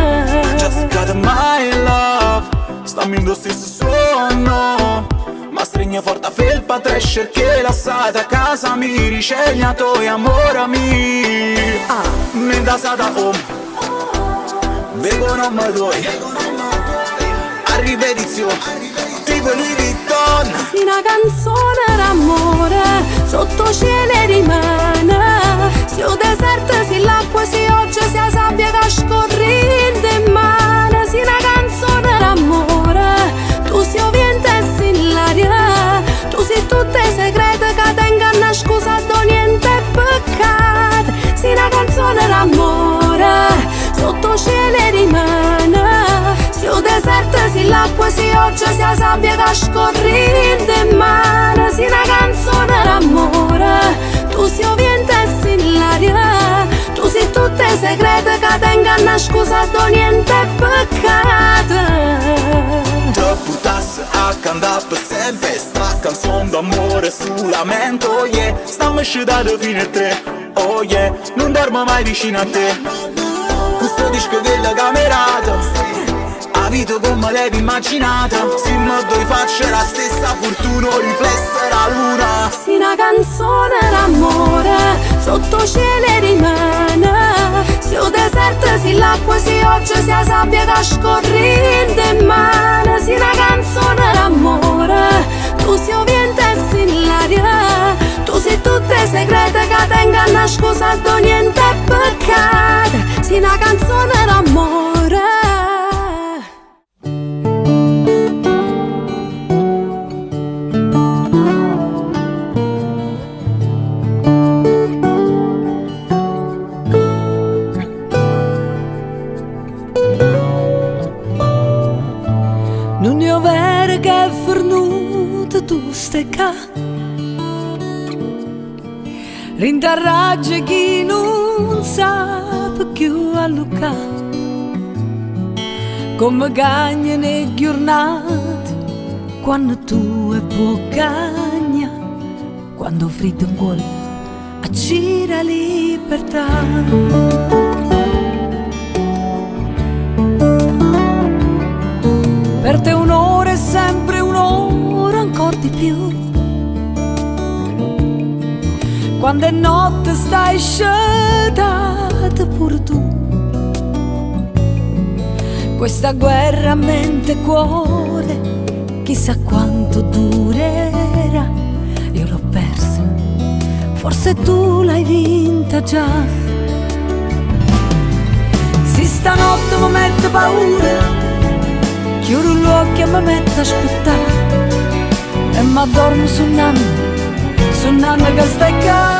Just got my love, stammi in lo stesso suono. Ma stringe forte a felpa trash che la sata a casa mi ricegna toi amore mio. Me da sata home, vengo non mi doi. A ripetizione, tipo Louis Vuitton. Sì, una canzone d'amore sotto cielo rimane. Se il deserto, se l'acqua, se oggi, se la sabbia che scorrendo in mano. Sì, una canzone d'amore, tu sei il vento e sei l'aria. Tu sei tutto i segreti che tengono a scusa da niente peccato. Sì, una canzone d'amore sotto cielo rimane. Se il deserto, se l'acqua, se oggi, se la sabbia che scorrendo in mano. Sì, una canzone d'amore, tu sei il vento e sei l'aria. Tu sei tutto i segreti che tengono a scusa da niente peccato. Te putassi a cantare per sempre sta canzone d'amore sul lamento, yeah. Stiamo sciudando fino a 3, oh yeah. Non dormo mai vicino a te. Questo disco della camerata, a vita come l'avevi immaginata. Se mi doi faccio la stessa fortuna, riflessa la luna. Sì, una canzone d'amore sotto cielo rimane. Se il deserto, se l'acqua, se oggi, se la sabbia che scorrendo in mano. Sì, una canzone d'amore, tu sei il vento e sei l'aria. Tu sei tutto i segreti che tengono a scusa da niente peccato. Sì, una canzone d'amore. Non è vero che è fornuto tu stai qua. Rindarraggia chi non sa più a Luca. Come cagna nei giornate quando tu è può cagna. Quando freddo in cuore accira libertà. Per te un'ora è sempre un'ora, ancora di più. Quando è notte stai scetate pure tu. Questa guerra mente e cuore, chissà quanto durerà. Io l'ho persa, forse tu l'hai vinta già. Se stanotte mi mette paura, chiudo gli occhi e mi metto a aspettare. E m'addormo sul nanno che stai qua.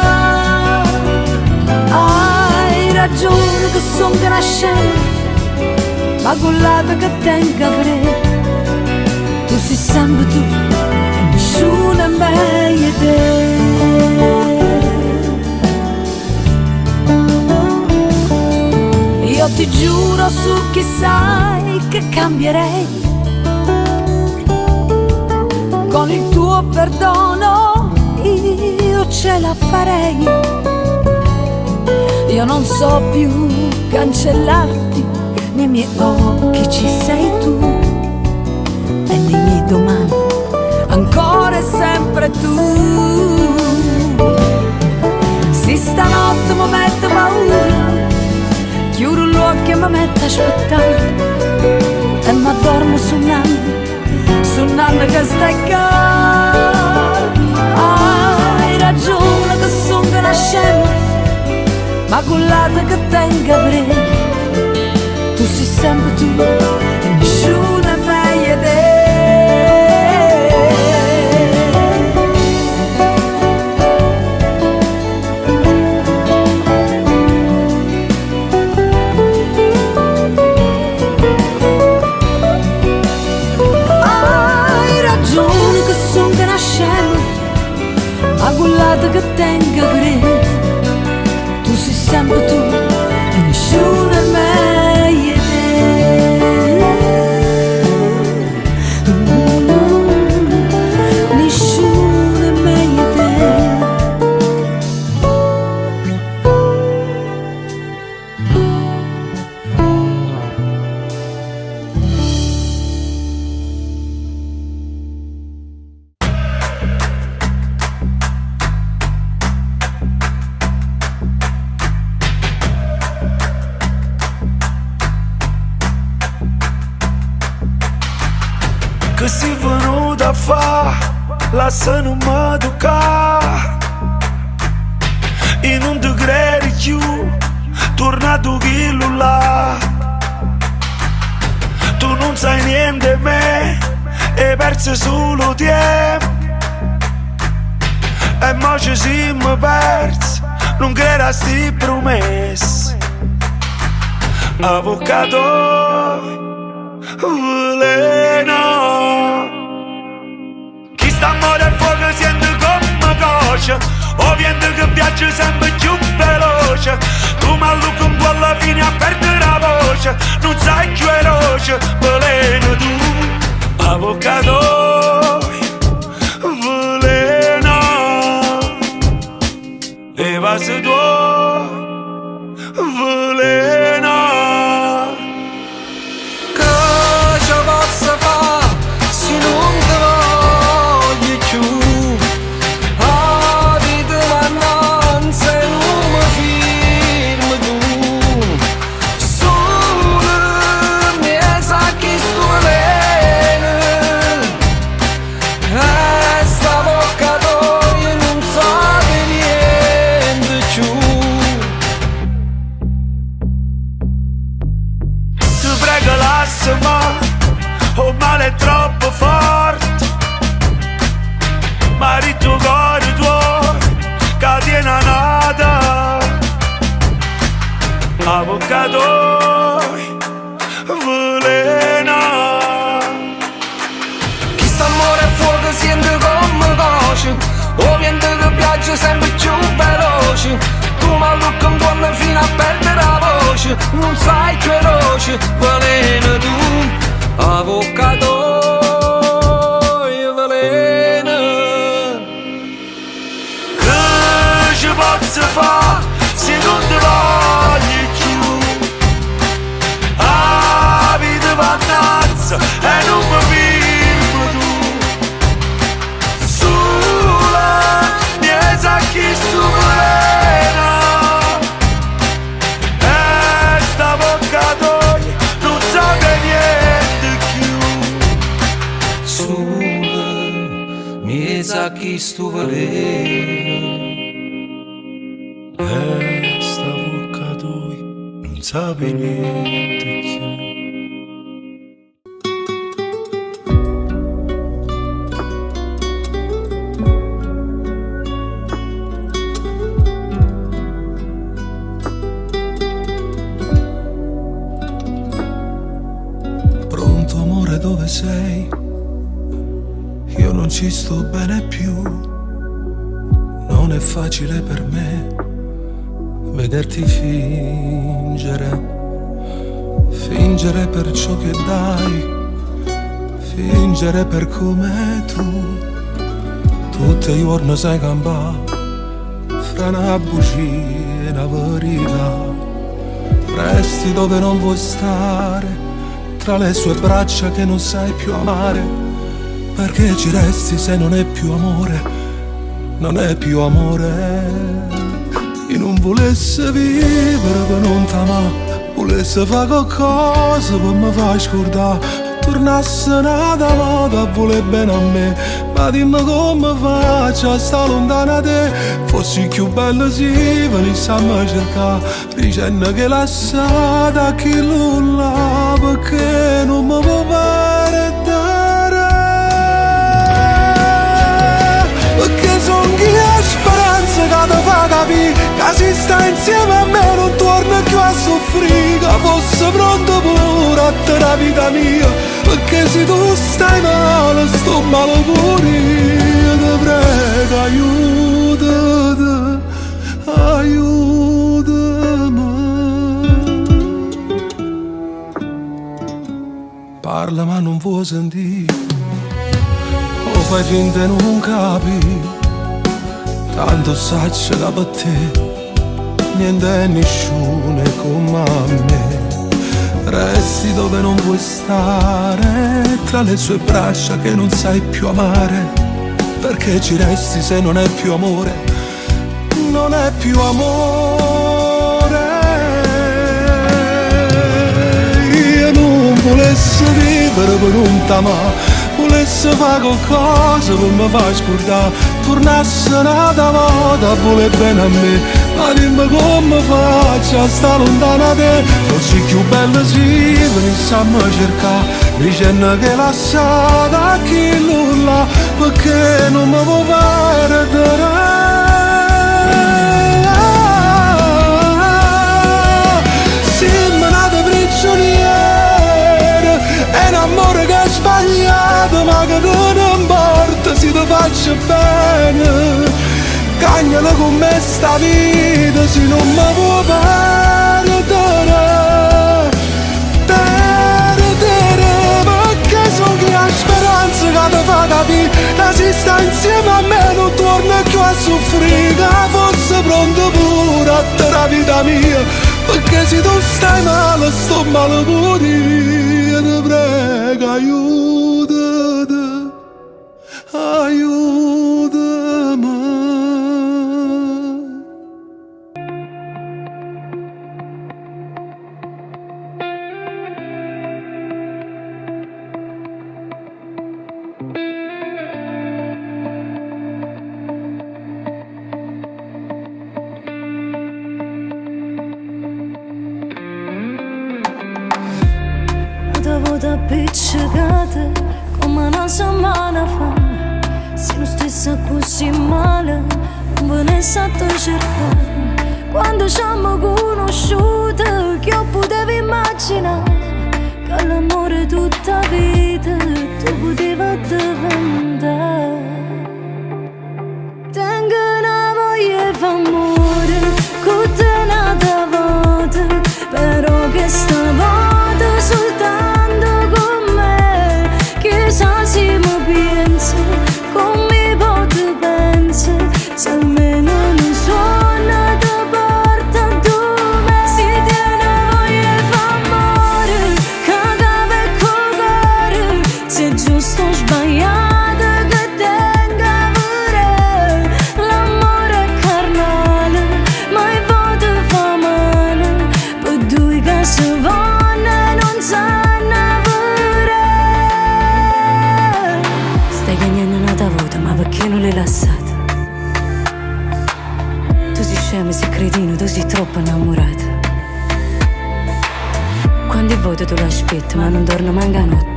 Hai ragione che son che una scena, ma quell'altro che tengo a vedere. Tu sei sempre tu, e nessuno è meglio di te. Io ti giuro su chi sai che cambierei. con il tuo perdono io ce la farei. Io non so più cancellarti, nei miei occhi ci sei tu e nei miei domani ancora e sempre tu. Sì, stanotte mi metto paura, chiudo gli occhi e mi metto a aspettare e mi addormo suonando che stai qua. Hai ragione che sono una scema, ma quell'altra che tengo a vedere, tu sei sempre tu e nessuno è meglio di te. Hai ragione che sono una scema, ma quell'altra che tengo a vedere, tu sei sempre tu e nessuno è meglio di te. Nessuno è meglio di te. Che si venuta a fa, lascia non mi tocca. E non ti credi più, tornato chillo là. Tu non sai niente di me, hai perso solo tempo. E mo ci siamo persi, non credo a sti promesse. Avvocato veleno, chi sta a morire a fuoco sente come coce, o vento che viaggia sempre più veloce. Tu malluco un po' alla fine a perdere la voce, non sai più veloce, veleno tu. Avvocato veleno, e va se tu veleno. Avvocato veleno, chi sta a morire a fuoco sente come coce, o vento che viaggia sempre più veloce. Tu mallucco un po' fino a perdere la voce, non sai più veloce, veleno tu. Avvocato veleno, che ci posso fare se non ti voglio? E non mi vivo tu, sulla mia sa chi sto veleno. E sta avvocato non sape niente più, sulla mia sa chi sto veleno. E sta avvocato non sape niente più. Dove sei? Io non ci sto bene più. Non è facile per me vederti fingere per ciò che dai, fingere per come tu tutti i giorni sai campare fra una bugia e una verità. Resti dove non vuoi stare, tra le sue braccia che non sai più amare. Perché ci resti se non è più amore, non è più amore. E non volesse vivere per non t'amare, volesse fare qualcosa per mi far scordare. Tornasse nata moda a voler bene a me, ma dimmi come faccio a stare lontana da te. Fossi più bello se venissi a me cercare, dicendo che lasciata a chi nulla, perché non mi può perdere. Perché son chi ha speranza che ti fa capire che se sta insieme a me non torna più a soffrire, che fosse pronto pure a te la vita mia. Perché se tu stai male, sto male pure io. Ti prego, aiutami, aiutami. Parla ma non vuoi sentire, o fai finta e non capi. Tanto saccio che per te niente e nessuno è come a me. Resti dove non vuoi stare, tra le sue braccia che non sai più amare. Perché ci resti se non è più amore, non è più amore. Io non volessi vivere per un t'amare, volessi fare qualcosa per mi far scordare. Tornasse nata volta a voler bene a me, ma dimmi come faccio a stare lontana da te. Fossi più bello se venissi a me cercare, dicendo che lasciata a chi nulla, perché non mi può perdere. Siamo nati prigionieri, è un amore che è sbagliato, ma che non importa se ti faccio bene. Cagnala con me sta vita se non mi può perdere. Perché so che ha speranza che ti fa capire che se sta insieme a me non torna più a soffrire, che fosse pronto pure a te la vita mia. Perché se tu stai male, sto male pure io. Ti prego, aiutami, aiutami. Appiccicate come una settimana fa, se non stessa così male non ve ne state cercare. Quando ci siamo conosciute che io potevo immaginare che l'amore tutta vita tu poteva diventare. Tengo una voglia d'amore con te nata volta, però che stavolta soltanto con me. Chissà se mi pensi, come posso pensare, se almeno non suona da porta tu me. Si tiene voglia d'amore, cagava e cuore, se è giusto o sbagliato che tenga pure. L'amore è carnale, ma il voto fa male, per due che si vanno e non sanno pure. Stai cagnando una volta, ma perché non l'hai lasciata? Tu sei scemo, sei cretino, tu sei troppo innamorata. Quando il voto tu l'aspetti, ma non torna manca notte.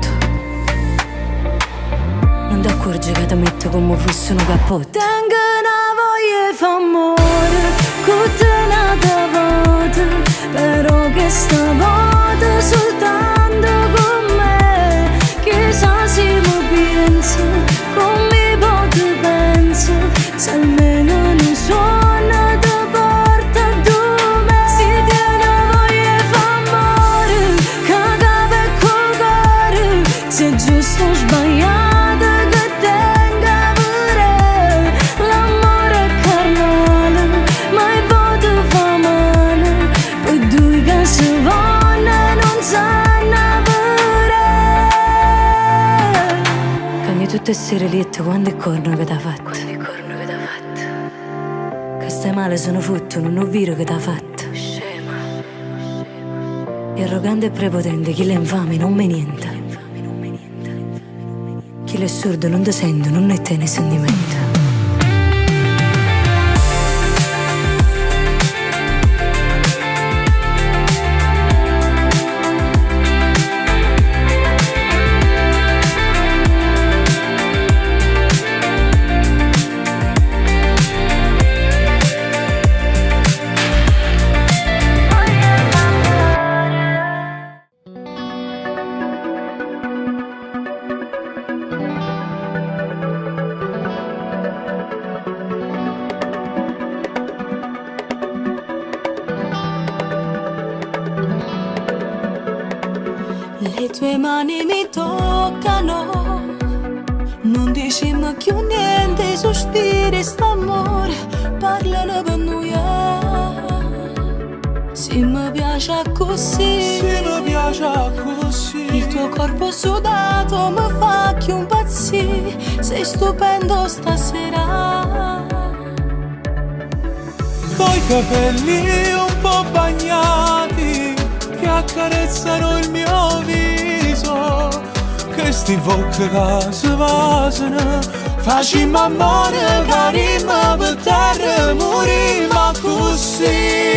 Non ti accorgi che ti metto come fosse un cappotto. Tengo una voglia d'amore, con te nata volta, però che stavolta soltanto con me. Chissà se mi pensi, come posso pensare, se almeno non suona da porta tu me. Si tiene voglia d'amore, cagava e cuore, se è giusto o sbagliato fatto essere lieta quando è corno che t'ha fatto. Che stai male sono futto, non ho vero che t'ha fatto. E arrogante e prepotente, chi l'è infame non me niente. Chi l'è sordo non ti sente, non ne te ne sentimento. Le tue mani mi toccano, non diciamo più niente, sospiri st'amore, parlano per noi. Se mi piace così, il tuo corpo sudato mi fa che un pazzì, sei stupendo stasera. Poi capelli un po' bagnati che accarezzano il mio viso, che sti vocche che si vasano, facciamo amore, carimmo per terra, morimmo così.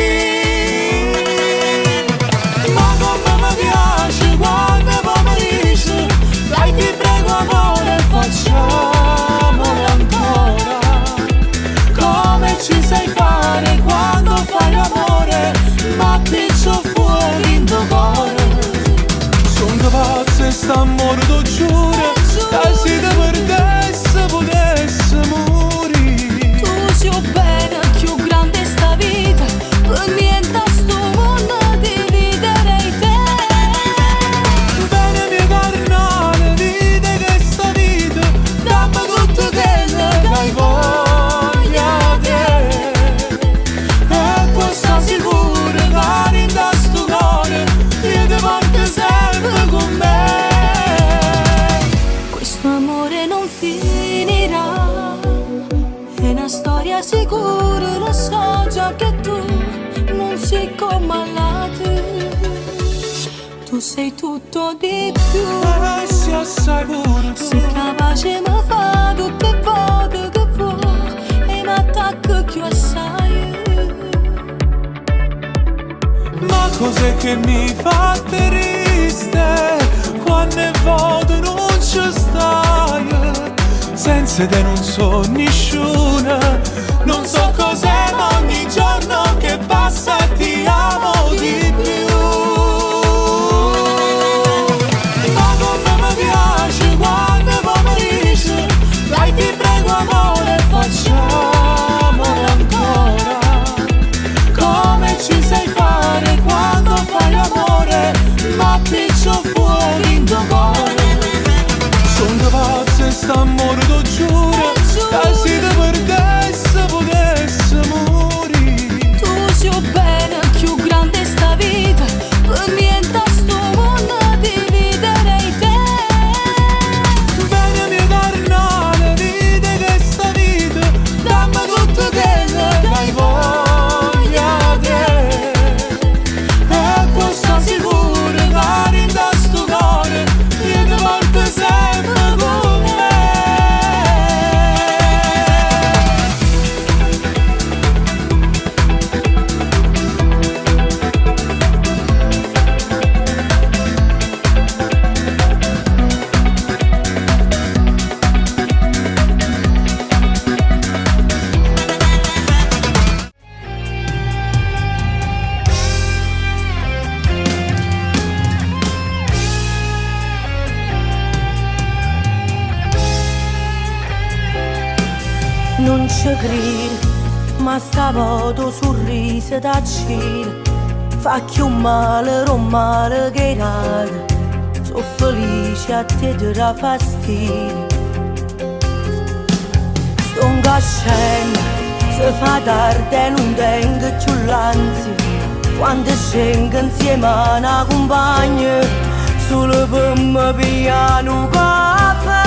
Ma come mi piace quando poi mi dici, dai ti prego amore, facciamolo ancora, come ci sai fare quando fai l'amore, ma piccio fuori in tuo cuore. Sono pazzo e st'amore t'ho giuro, che se ti perdesse potesse morire. Tu sei bene, più grande sta vita, per niente a sto mondo dividerei te. Bene mio carnale, vite che sta vita, dammi tutto quello che hai voglia te. E poi sta sicuro che in sto cuore io ti porto sempre con me. Questo amore non finirà, è una storia sicura, lo so già che tu non sei come l'altro. Tu sei tutto di più, E sei assai pure tu, sei capace mi fa tutte le volte che vuoi e mi attacca più assai. ma cos'è che mi fa triste quando è voto non ci stai? Senza te non so nessuno, non so cos'è, ma ogni giorno che passa ti amo di più. Ma come mi piace quando poi mi dici, dai ti prego amore, facciamolo ancora, come ci sai fare quando fai l'amore, ma piccio fuori in tuo cuore. Sono pazzo e st'amore t'ho giuro, che se ti perdesse potesse morire. Tu sei bene, più grande sta vita, per niente a sto mondo dividerei te. Bene mio carnale, vite che sta vita, dammi tutto quello che hai voglia te. E poi sta sicuro che in sto cuore io ti porto sempre con me. Non ci credo, ma stavo tuo sorriso da cina, fa più male, non male che raro. Sono felice a te ti dà fastidio. Sto incascendo, si fa tardi e non tengo più l'ansia. Quando scengo insieme a una compagna, solo per me pigliare un caffè.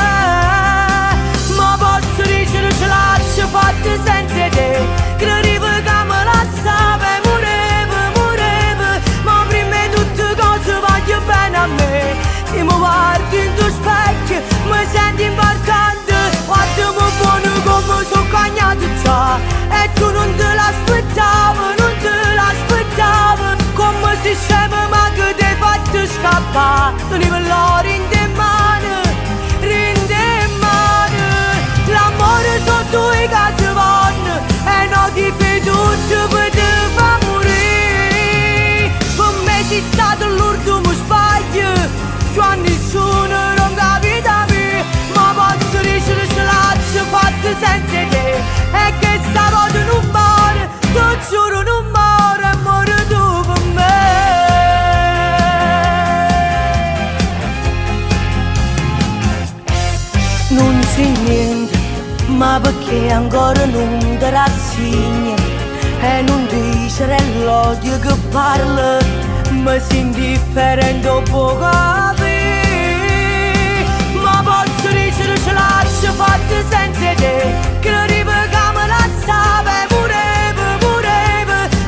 mi senti importante, guardami buono come sono cagnato già. E tu non te l'aspettavi, non te l'aspettavi. Come si scema ma che ti hai fatto scappare. Tenevo l'oro in te mani, l'amore sotto i casavonni. E non ti fai tutto per te fa morire. Per me sei stato l'ultimo sbaglio, cioè nessuno non capita più. Ma posso dire ce l'ho fatto senza te. E che stavolta non muore, ti giuro non muore, muore tu per me. Non sei niente, ma perché ancora non ti rassegni e non dici l'odio che parla, ma sei indifferente dopo capire. Ma posso dire ce l'ho fatta senza te, credevo che me la sape, murevo,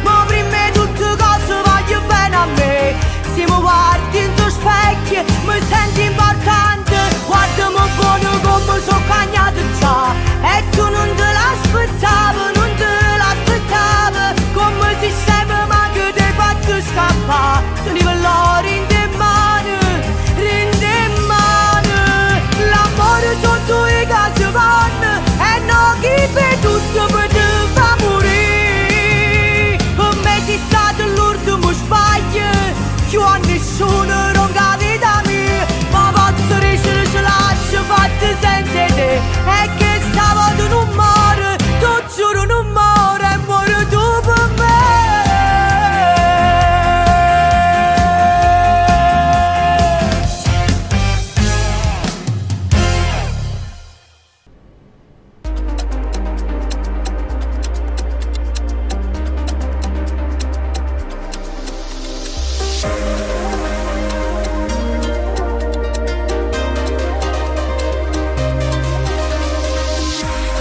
ma prima di tutte cose voglio bene a me. Se mi guardi in tuo specchio mi senti importante, guardami buono come sono cagnato già. E tu non te l'aspettavi, non te l'aspettavi. Come si sembra ma che ti hai fatto scappare. Tenevo l'oro in te mani, l'amore sotto i casavonni. E non chi per tutto per te fa morire. Per me sei stato l'ultimo sbaglio, io a nessuno non capita mia. Ma posso dire ce l'ho fatta senza te. E che stavolta non muore, ti giuro non muore, muore tu per me.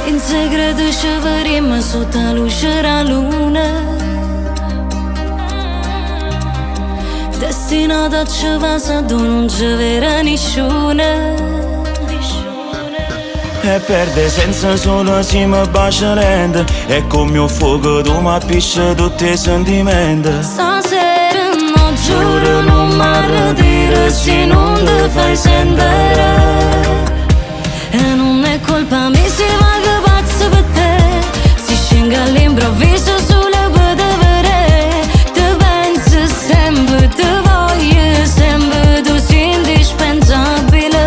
In segreto ci vedremo sotto la luce della luna, destinata a ci passare dove non ci vera nessuno. E perde senza solo si mi bacia lenta. E come un fuoco tu mi appisci tutti i sentimenti. Stasera no giuro non mi arretiro se non ti fai sentire. E non è colpa mia se vago pazzo per te. Si scende all'improvviso solo per te vedere. Ti penso sempre, ti voglio sempre, tu sei indispensabile.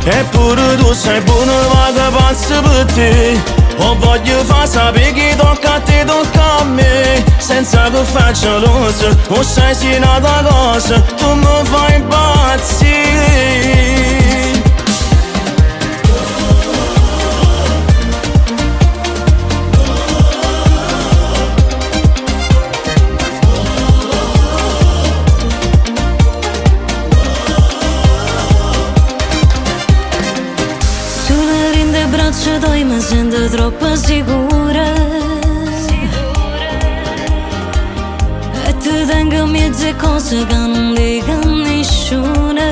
Eppure tu sei buono, vago pazzo per te. O voglio far sapere che tocca a te, tocca a me. Senza che faccia luce, o sai se nata cosa, tu mi fai impazzire. Doi mi sento troppo sicura. E ti tengo mezze cose che non dico a nessuno.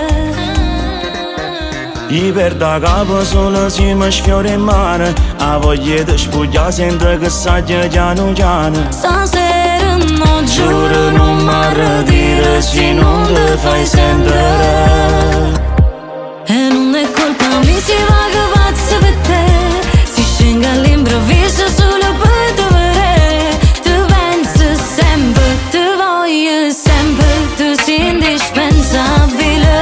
Io perdo capo solo se mi sfiora in mano. A voglia di spogliare sento che saggia piano piano. Stasera no giuro non mi arretiro se non ti fai sentire. E non è colpa mia se vago pazzo per te. Scendo all'improvviso solo per te vedere. Ti penso sempre, ti voglio sempre, tu sei indispensabile.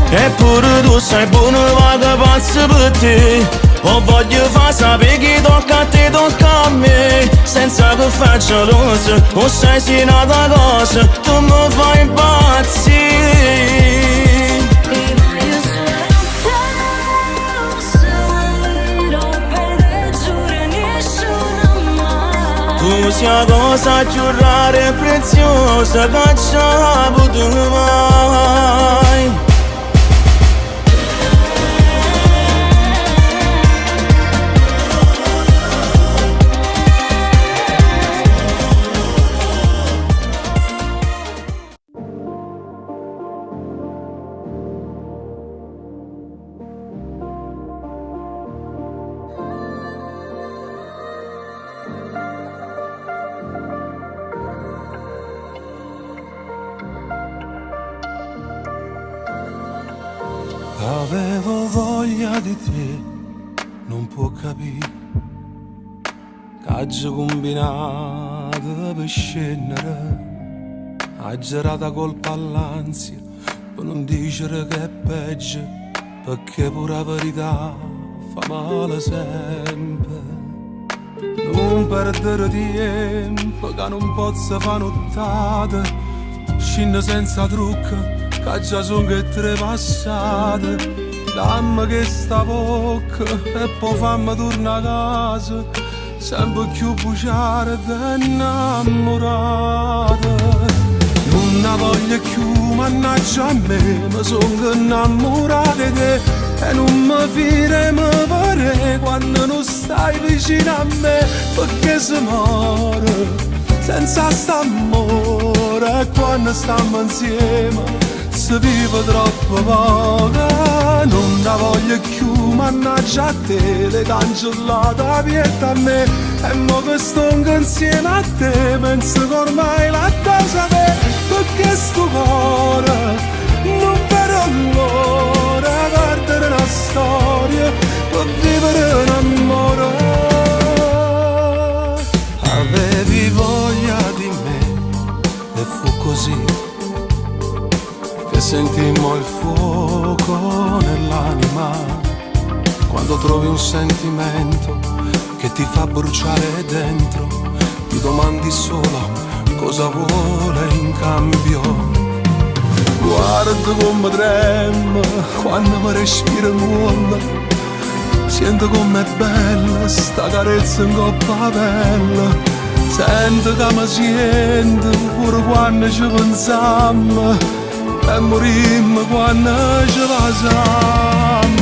Eppure tu sei buono, vago pazzo per te. O voglio far sapere che tocca a te, tocca a me. Senza che faccia luce, o sai se nata cosa, tu mi fai impazzire. Tu sia cosa più rara e preziosa che ci ha avuto mai. Avevo voglia di te, non può capire. C'ha combinato per scendere, ha girata colpa all'ansia, per non dire che è peggio, perché pure la verità fa male sempre. Non perdere tempo, che non posso fare nottate, scende senza trucco, che già sono che tre passate. Dammi che sta bocca e poi fammi tornare a casa, sempre più buciare ed innamorata. Non ne voglio più, mannaggia a me, mi sono innamorata di te e non mi fide mi pare quando non stai vicino a me, perché si muore senza st'amore e quando stiamo insieme si vive troppo poco. Non ne voglio più, mannaggia a te, le cancellate la vita a me e mo che sto insieme a te penso che ormai la cosa è, perché sto cuore non vedo l'ora perdere una storia per vivere un amore. Avevi voglia di me e fu così che sentimmo il fuoco nell'anima, quando trovi un sentimento che ti fa bruciare dentro, ti domandi solo cosa vuole in cambio. Guarda come trema quando mi respiro nulla, sento com'è bella sta carezza in coppa a pelle, sento che mi sento pure quando ci pensiamo e morimmo quando ci pasiamo.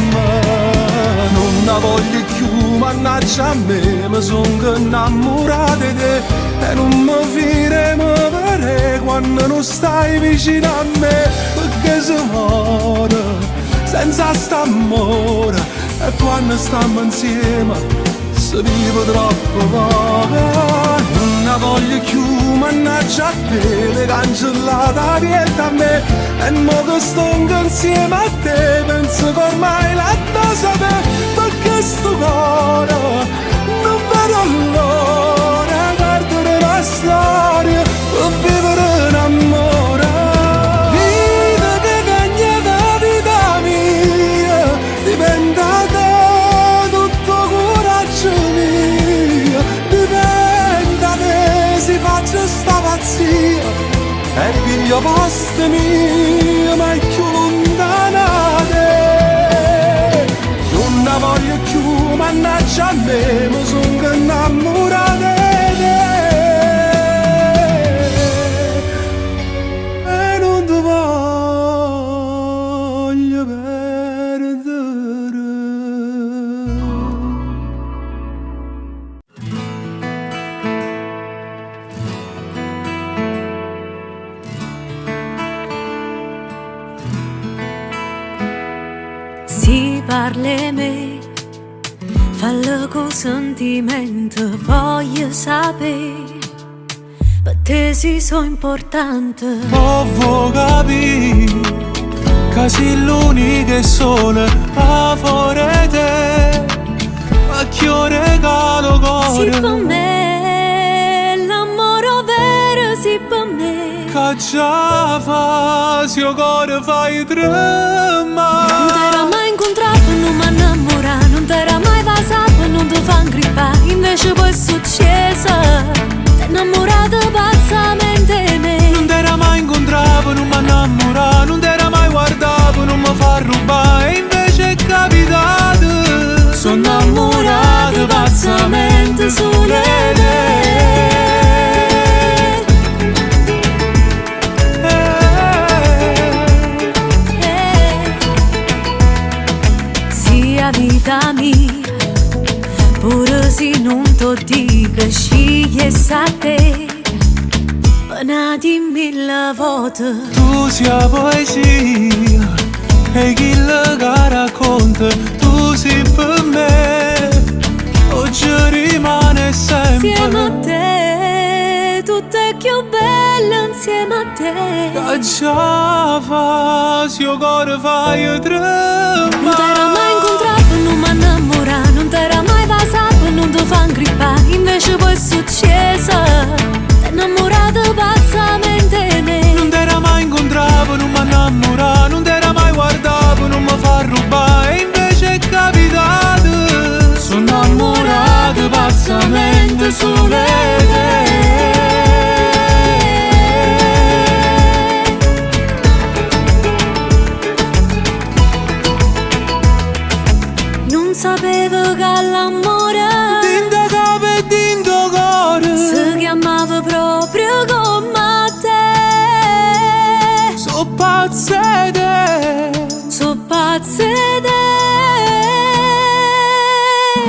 Non ne voglio più, mannaggia a me, mi sono innamorata di te e non mi fide mi pare quando non stai vicino a me, perché si muore senza st'amore e quando stiamo insieme si vive troppo poco. Non ne voglio più, mannaggia a te, le cancellate la vita a me e mo che sto insieme a te penso che ormai la cosa è, perché sto cuore non vedo l'ora perdere la storia per vivere un amore. Vita che cagna da vita mia diventa te tutto coraggio mio, diventa te si faccia sta pazzia e piglio posto mio ma è più lontanate. Non ne voglio più, mannaggia a me, mi sono innamorata di te e non ti voglio perdere. Si parli me, fallo con sentimento, voglio sapere, per te si so importante. Voglio capire che sei l'unica e sola a fuori te, a che regalo Sì cuore per me, l'amore vero sì per me, che già fa, se il cuore fai tremare. non t'era mai incontrato, non mi innamorare, non t'era mai passato, non ti fa ingrippare, invece poi è successo, t'è innamorato pazzamente di me. Non t'era mai incontrato, non mi innamorare, non t'era mai guardato, non mi fa rubare, e invece è capitato, sono innamorato pazzamente solo di te. Sia vita mia, pure se non ti dico scegli a te, penati mille volte. Tu sia poesia e chi la racconta, tu sei per me, oggi rimane sempre. Insieme a te, tutto è più bello insieme a te. Che già fa, se il cuore fai tremare. invece poi è successo. T'è innamorato pazzamente me. Non t'era mai incontrato, non mi innamoravo, non t'era mai guardato, non mi fa rubare, e invece è capitato. Sono innamorato pazzamente solo te. Sapevo che l'amore Dinda capo e dinda cuore si chiamava proprio come te. So pazze te, So pazze te.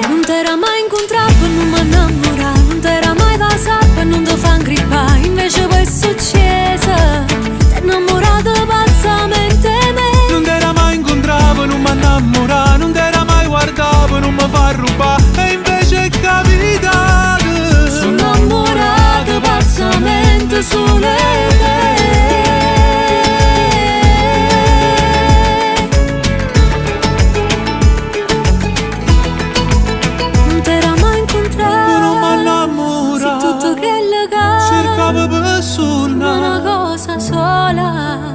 Non t'era mai incontrato e non mi innamoravo, non t'era mai passato e non ti fa ingrippare, invece poi è successo. T'è innamorato pazzamente me. non t'era mai incontrato, non mi innamoravo, non t'era mai guardato, non mi fa rubare, e invece è capitato. Sono innamorato pazzamente solo te. Non t'era mai incontrato, non mi innamoravo, sì, tutto che legame cercavo persona, una cosa sola.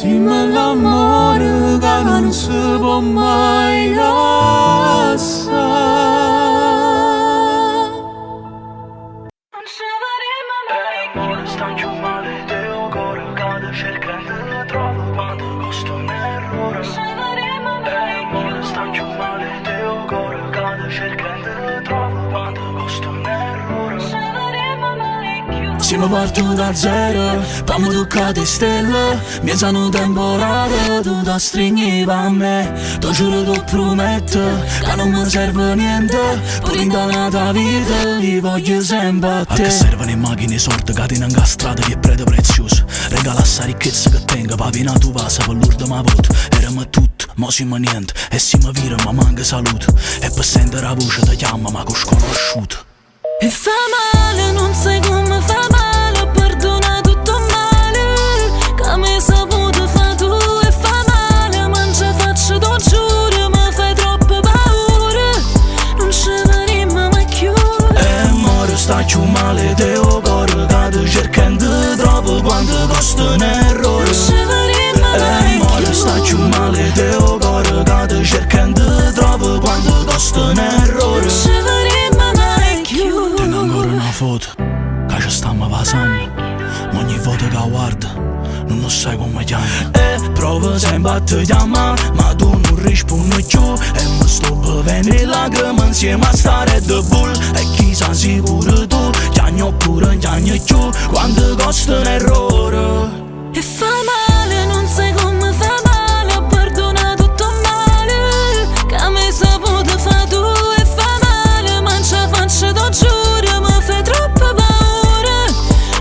sì, ma l'amore che non si può mai lasciare. Stancio male teo cuore cade cercando lo trovo quando costo un errore. Stancio male teo cuore cade cercando lo trovo quando costo un errore. Siamo partiti da zero, poi toccate stelle, mi sono temporale, tu da stringi per me. Ti giuro, ti prometto che non mi serve niente, pure in dannata vita ti voglio sempre a te. A che servono le macchine sorte che ti incastrate che prete prezioso, regala sta ricchezza che tengo, papina tu passa per l'ultima volta. Eramo tutto, mo siamo niente, e siamo vira ma manca salute, e per sentire la voce ti chiama ma con sconosciuto. E fa male, non sai come fa male, perdona tutto male che mi hai saputo fa tu. E fa male, ma non ce faccio, t'ho giuro, mi fai troppo paura, non ci venimmo mai più. E more sta più male te o cuore che ti cercando troppo quando costa un errore. Non ci venimmo mai più. E more sta più male te o cuore che ti cercando troppo quando costa un errore. Non ci venimmo mai più. Tengo ancora una foto che ci stiamo passando, ma ogni foto che guardo non lo sai come chiami. E provo sempre a ti chiamare, ma tu non rispondi più, e mi sto bevendo le lacrime insieme a sta Red Bull. E chissà sicuro tu chiami oppure chiami più quando costa un errore. E fa male, non sai come fa male, perdona tutto male che mi hai saputo fa tu. E fa male, ma non ce faccio, t'ho giuro, mi fai troppo paura,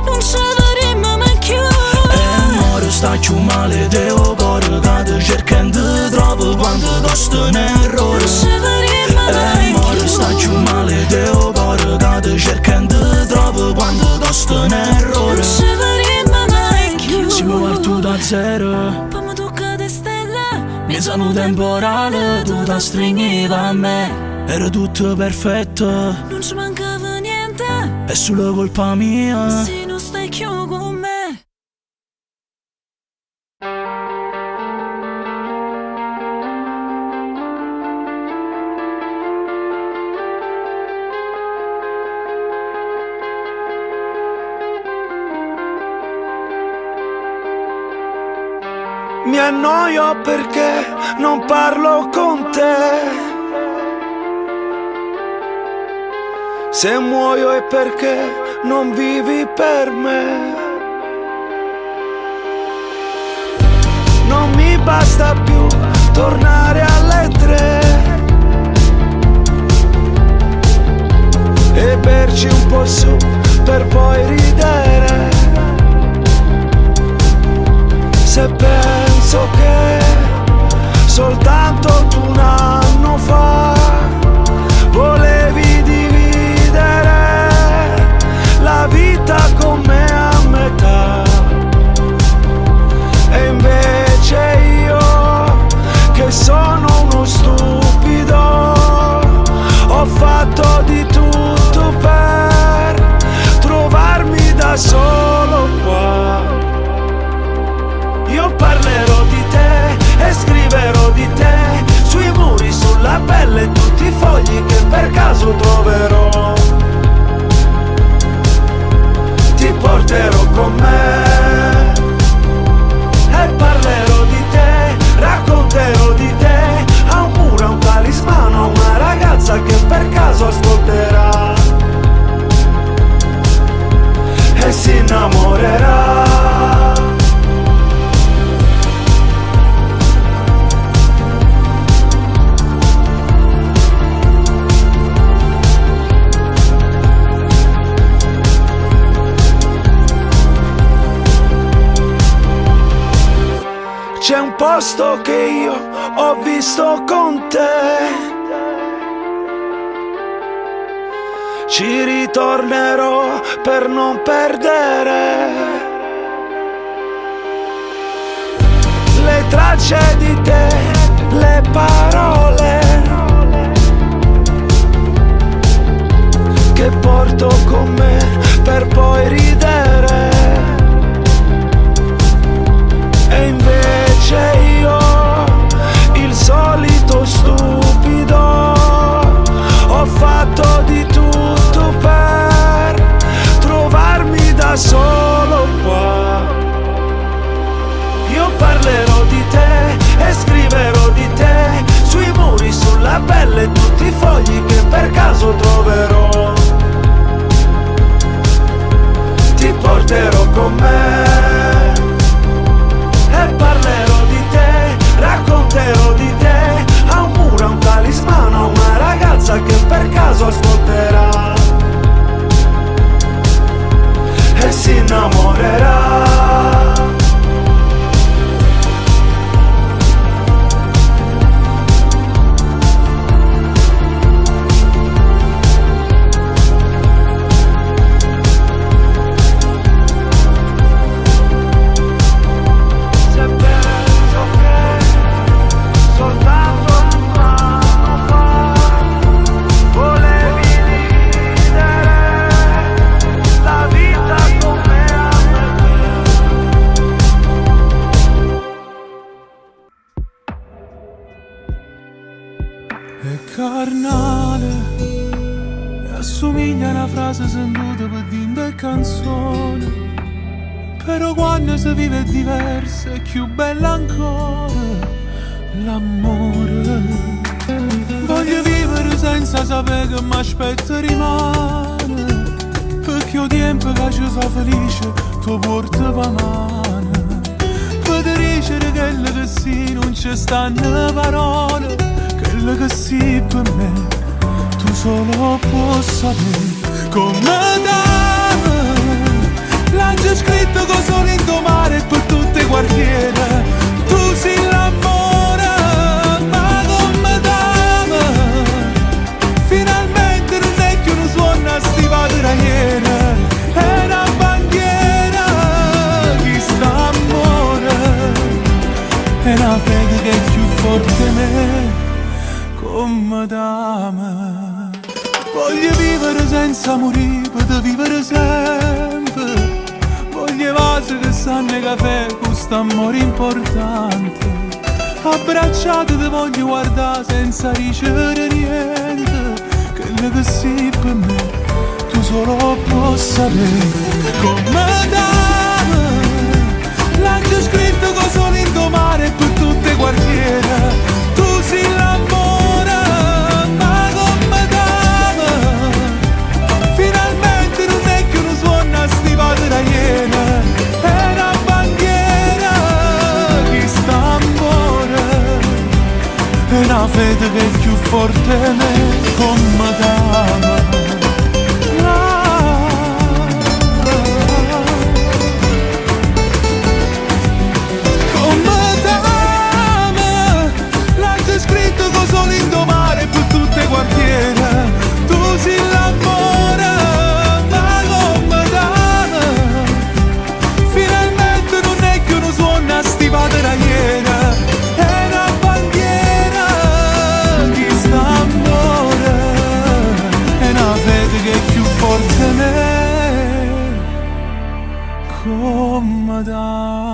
non ci vedremo mai più. E more sta più male te o cuore che ti cercando troppo quando costa un errore. Non ci vedremo mai più. E more sta più male te o cuore che ti cercando troppo quando costa un errore. Non ci vedremo mai più. Siamo partiti da zero, poi mi tocca di stelle, mi sono temporale, tu da stringi per me. Era tutto perfetto, non ci mancava niente, è solo colpa mia. se non stai più con me. Mi annoio perché non parlo con te. Se muoio è perché non vivi per me. Non mi basta più tornare alle 3 e berci un po' su per poi ridere. Se penso che soltanto un anno fa volevi dividere la vita con me a metà, e invece io, che sono uno stupido, ho fatto di tutto parlerò di te e scriverò di te sui muri, sulla pelle, tutti i fogli che per caso troverò. Ti porterò con me e parlerò di te, racconterò di te a un muro, a un talismano, a una ragazza che per caso ascolterà e si innamorerà. C'è un posto che io ho visto con te, ci ritornerò per non perdere le tracce di te, le parole che porto con me per poi ridere. E invece io, il solito stupido, ho fatto di tutto per trovarmi da solo qua. Io parlerò di te e scriverò di te sui muri, sulla pelle, tutti i fogli che per caso troverò. Ti porterò con me e parlerò di te, racconterò di te a un muro, a un talismano, a una ragazza che per caso ascolterà e si innamorerà. Carnale, e assomiglia a una frase sentita per dire canzone, però quando si vive è diverso, è più bella ancora l'amore. Voglio vivere senza sapere che mi aspetta rimane, perché ho tempo che ci fa felice, tu porta per mano. Per dicere che sì non ci stanno parole, quello che sì per me, tu solo puoi sapere. Come dame, l'angelo scritto con solo in mare per tutte le quartiere, tu sei l'amore, ma come dame, finalmente non è che uno suona stivata ragliera, è una bandiera, chi sta amore, è una fede che è più forte me. Come dame, voglio vivere senza morire, per vivere sempre. Voglio vasi che sanno caffè, questo amore importante. Abbracciato ti voglio guardare senza ricevere niente. Quello che sì per me, tu solo puoi sapere. Come dame, l'angelo scritto con solo in mare per tutte le quartiere, tu sei l'amore. Stivata iena, è una bandiera, chi sta amore, è una fede che è più forte me, come dama. Come dama, l'angelo scritto con solo in mare per tutte le quartiere, tu sei l'amore. Stivata ragliera, è una bandiera, chi sta amore, è una fede che è più forte me, come dama.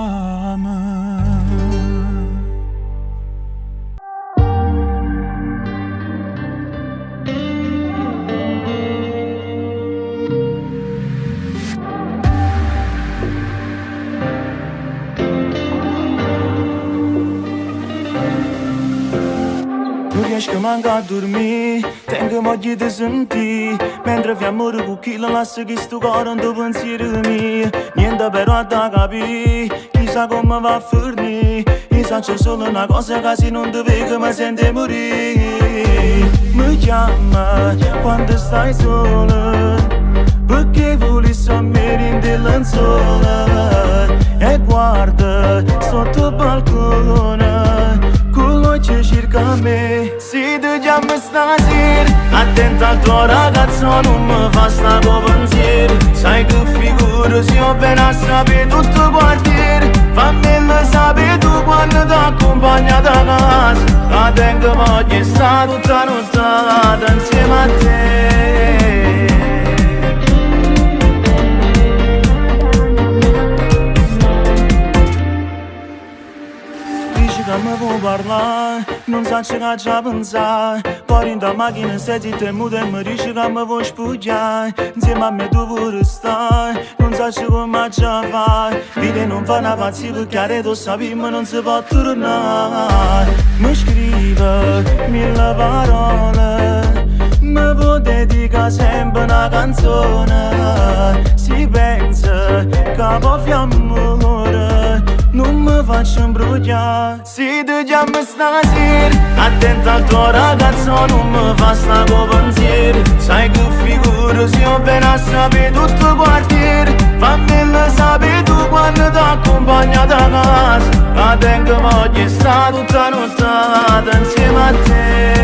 riesco manco a dormire, tengo moglie di sentire. Mentre fiammore con chi la lascia che sto cuore non pensiero mio. Niente però da capire, chissà come va a finire. Io so solo una cosa che se non ti vedo mi sento morire. Mi chiama quando stai sola, perché vuoi sommere in delle sole. E guarda sotto il balcone, quello che cerca me. Se ti chiamo stasera, attenta al tuo ragazzo, non mi fa sta con pensiero. Sai che figura se ho ben a sapere tutto il quartiere. Fammelo sapere tu quando ti accompagna da casa. La tengo voglia sta tutta nottata insieme a te. Che mi vuoi parlare, non so che già pensare. Poi in da macchina sei zitta e muta e mi dici che mi vuoi spugliare. Insieme a me tu vuoi stare, non so come già fare. Vedi non fa una pazzia perché tu sapi ma non si può tornare. Mi scrive mille parole, mi può dedicare sempre una canzone. Si pensa che può fiammare, non mi faccio imbrogliare. Se ti chiamo stasera, attenta al tuo ragazzo, non mi fa sta con pensiero. Sai che figura se ho ben a sapere tutto il quartiere. Fammelo sapere tu quando ti accompagna da casa. La tengo voglia sta tutta nottata insieme a te.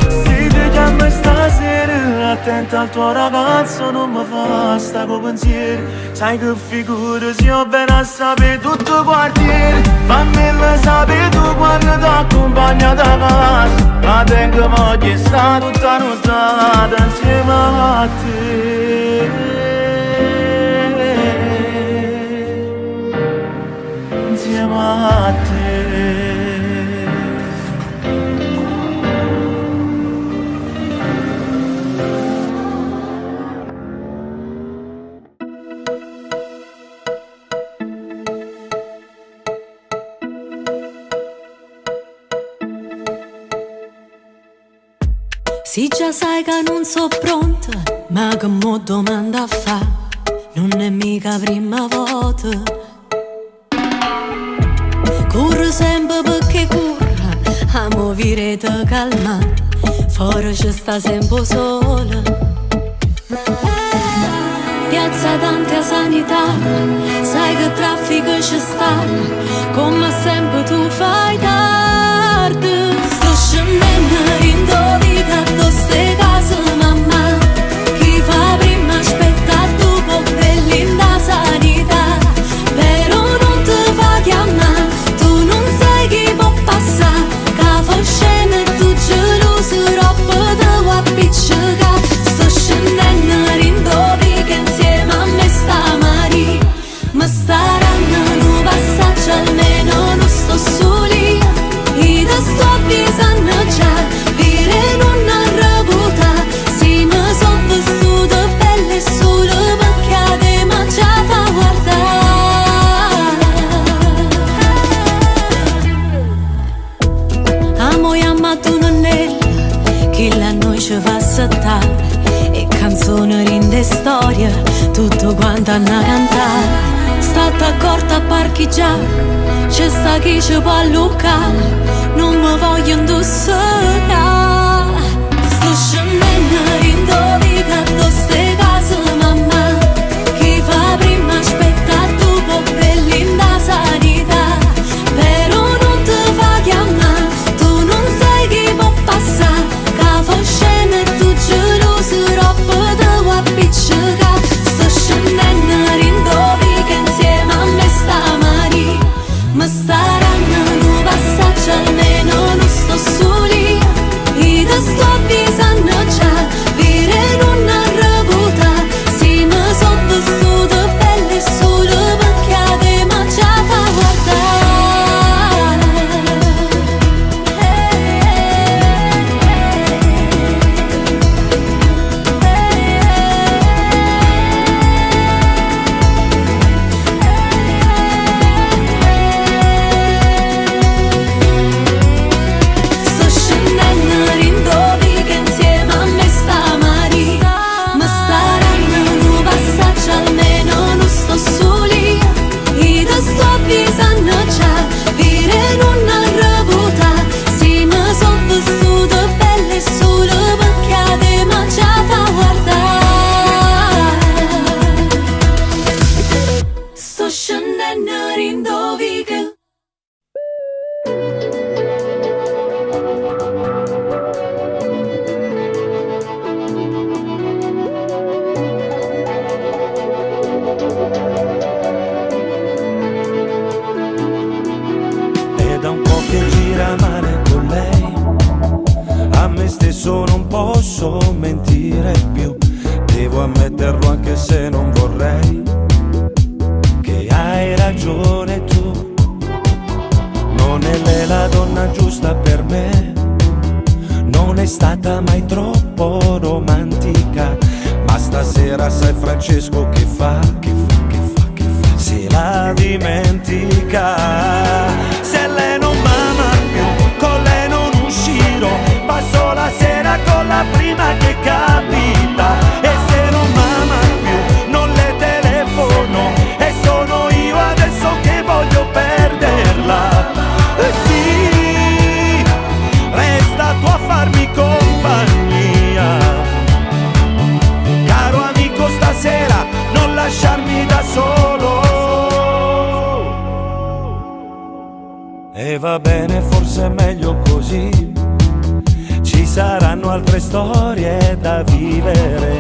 Se ti chiamo stasera, attenta al tuo ragazzo, non mi fa sta con pensiero. Sai che figura se ho ben a sapere tutto il quartiere. Fammelo sapere tu quando ti accompagna da casa. La tengo voglia sta tutta nottata insieme a te. Insieme a te. Sì, già sai che non so pronta, ma che mo domanda fa, non è mica prima volta. Corro sempre perché corro, a muovere te calma, fuori ci sta sempre sola. Piazza tante a sanità, sai che traffico ci sta, come sempre tu fai tardi. Sto scendendo in dove da ste case mamma, chi fa prima aspetta dopo dell'inda sanità. Però non ti fa chiamare, tu non sai chi può passare, che fa scena e tu geloso troppo te vuoi appiccicare. Sto scendendo in dove che insieme a me sta Maria, ma staranno un passaggio almeno non sto soli. I te sto avvisando già, dire non arrebuta. Si mi son vestute belle solo perché a te mi già fa guardare. Amo e amato non è che la noi ci fa saltare, e canzoni rinde storia, tutto quanto hanno a cantare. Stata accorta a parcheggiare, c'è sta chi ci può allucare, non mi voglio indossare. Sto scendendo in dove da ste case mamma, chi fa prima aspetta dopo dell'inda sanità. Però non ti fa chiamare, tu non sai chi può passare, che fa scena e tu geloso troppo te vuoi appiccicare. Sto scendendo in dove che insieme a me sta Maria, ma staranno un passaggio almeno non sto soli. I te sto avvisando già, dire fa, se la dimentica. Se lei non m'ama più, con lei non uscirò, passo la sera con la prima che capita. E se non m'ama più, non le telefono, e sono io adesso che voglio perderla. Sì, resta tu a farmi compagnia, caro amico, stasera non lasciarmi da solo. E va bene, forse è meglio così, ci saranno altre storie da vivere,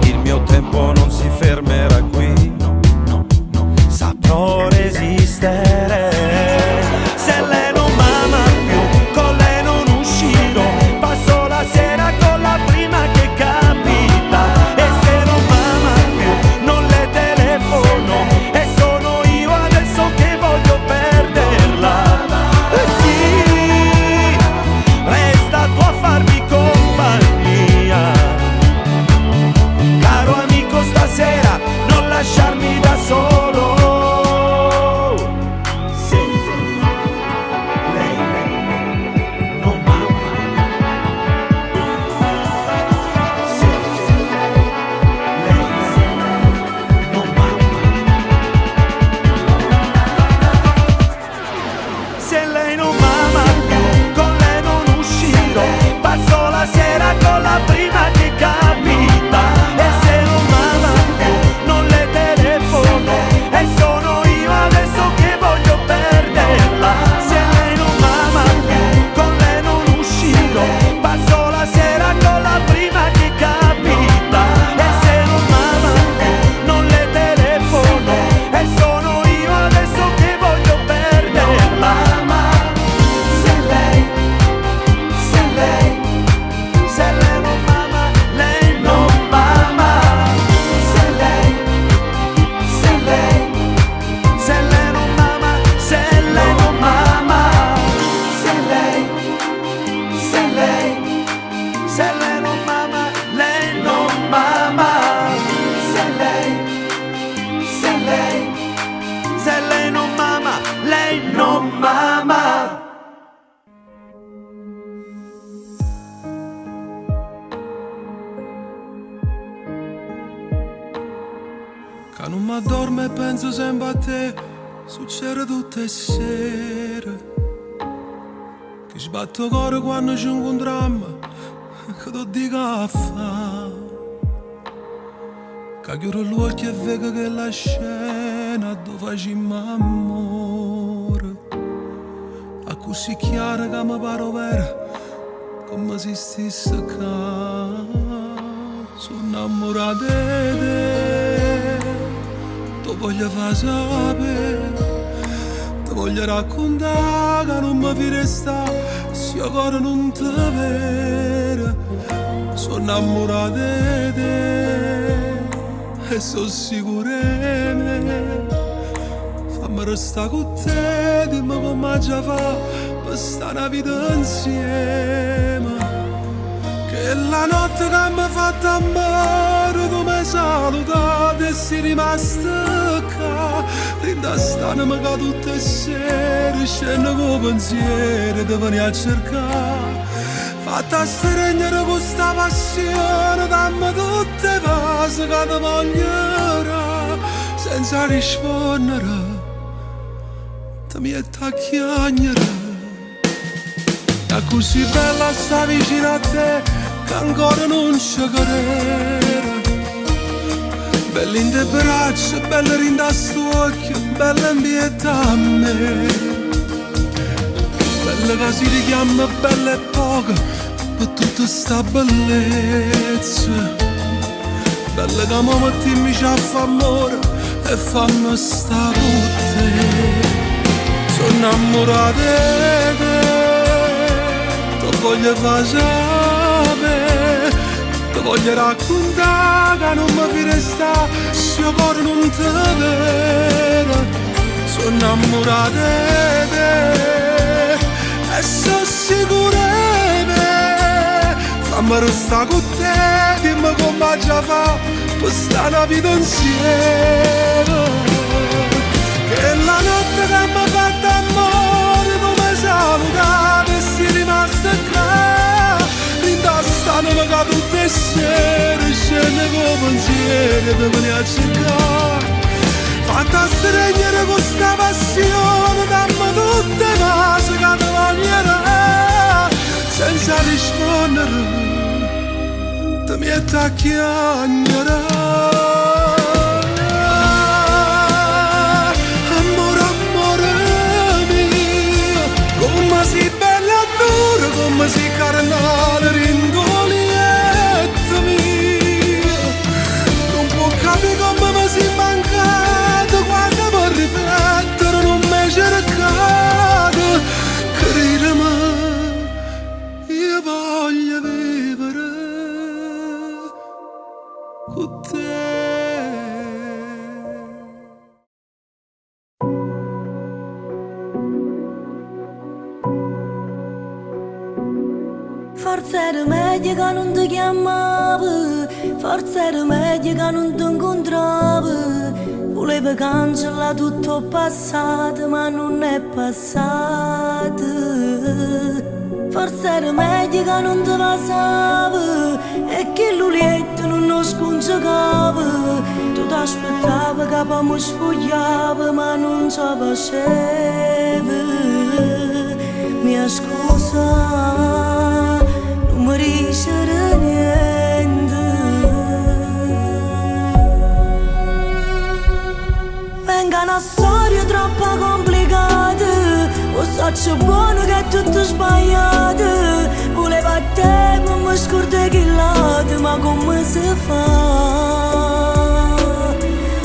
il mio tempo non si fermerà qui, saprò resistere. Se lei non m'ama più, con lei non uscirò, passo la sera con la prima che capita. E se non m'ama più, non le telefono, e sono io adesso che voglio perderla. Sì, resta tu a farmi compagnia, caro amico, stasera non lasciarmi da solo. Sì, lei non m'ama. Sì, lei non m'ama. Se lei non m'ama più, con lei non uscirò, passo la sera con la prima che capita. E se non m'ama più, non le telefono, e sono io adesso che voglio perderla. Se lei non m'ama più, con lei non uscirò, passo la sera con la prima che capita. E se non m'ama più, non le telefono, e sono io adesso che voglio perderla. Se lei non m'ama, lei non m'ama. Se lei non m'ama, se lei non m'ama. Se lei non m'ama, lei non m'ama. Se lei non m'ama, lei non m'ama. Che non mi addormo e penso sempre a te, succede tutte le sere. Che sbatto il cuore quando ci incontriamo, che ti dico a fa. Che chiudo gli occhi e vedo che la scena dove facciamo amore. A così chiara che mi pare vera, come se stesse qua. Sono innamorato di te, ti voglio far sapere, ti voglio raccontare che non mi fi restare se io ancora non ti vedo. Sono innamorato di te e sono sicuro di me. Fammi restare con te, dimmi come già fa per stare una vita insieme. Che la notte che mi ha fatto amore, tu mi hai salutato e sei rimasto qua. Rindastano che tutte le sere scendo con pensieri di venire a cercare. Fatta stregnere questa passione, dammi tutte le cose che ti voglio, senza rispondere, ti metti a chiagnere. È così bella sta vicino a te, che ancora non ci credo. Bella in te braccia, bella rinda a sto occhio, bella in pietà a me. Bella che si richiama, bella e poca, per tutta sta bellezza. Bella che mi metti a fa amore e fammi sta con te. Sono innamorato di te, ti voglio far sapere, ti voglio raccontare che non mi fi restare se io ancora non ti vedo. Sono innamorato di te e sono sicuro di me. Fammi restare con te dimmi come già fa per stare una vita insieme. Che la notte che mi ha fatto amore non mi salutate e si rimasta qua. Rintassano mi cado tutte le sere, scende con pensieri da venire a cercare. Fatta stregnere con sta passione, dammi tutte le cose che ti bagnerà. Senza rispondere, ti metti a chiagnare. Come si bella e dura, come si carnale, ringolietta mia. Non può capire come mi si mancato, quando mi riflettere non mi cercato. Credimi, io voglio vivere con te. Forse era meglio che non ti chiamavo, forse era meglio che non ti incontravo. Volevo cancellare tutto il passato, ma non è passato. Forse era meglio che non ti passavo e che l'ulietto non lo scongiacava. Tu ti aspettavi che poi mi sfogliavo, ma non ce la facevo. Mia scusa, non mi riuscirà niente. Venga una storia troppo complicata, lo so buono che è tutto sbagliato. Volevo a te ma mi scordo che lato, ma come si fa?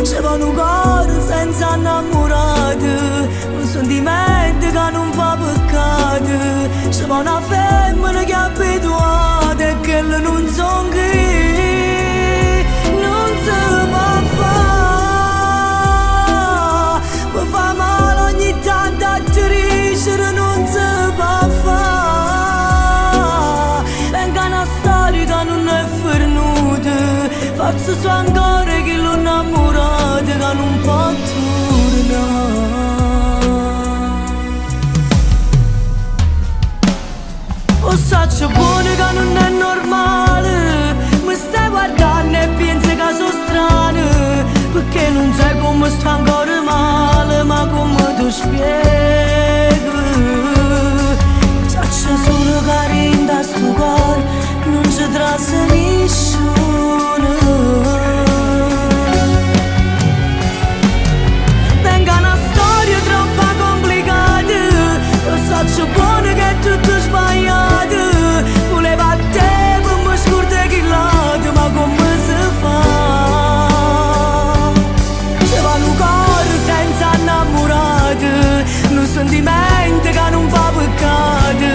C'è un cuore senza innamorato, un sentimento che non fa peccato. C'è una femmina che è abituata e che non so che non si può fare. Mi fa male ogni tanto a crescere, non si può fare. Venga una storia che non è fernuta, forse so ancora che l'ho innamorata, che non può tornare. Lo so buono che non è normale, mi stai guardando e pensi che sono strano, perché non sai come sto ancora male, ma come ti spiego. C'è solo carino da sto cuore, non ci trasse nessuno. Venga una storia troppo complicata, lo so buono che è tutto sbagliato. Volevo a te per mi scordare che lato, ma come si fa? C'è un cuore senza innamorato, un sentimento che non fa peccato.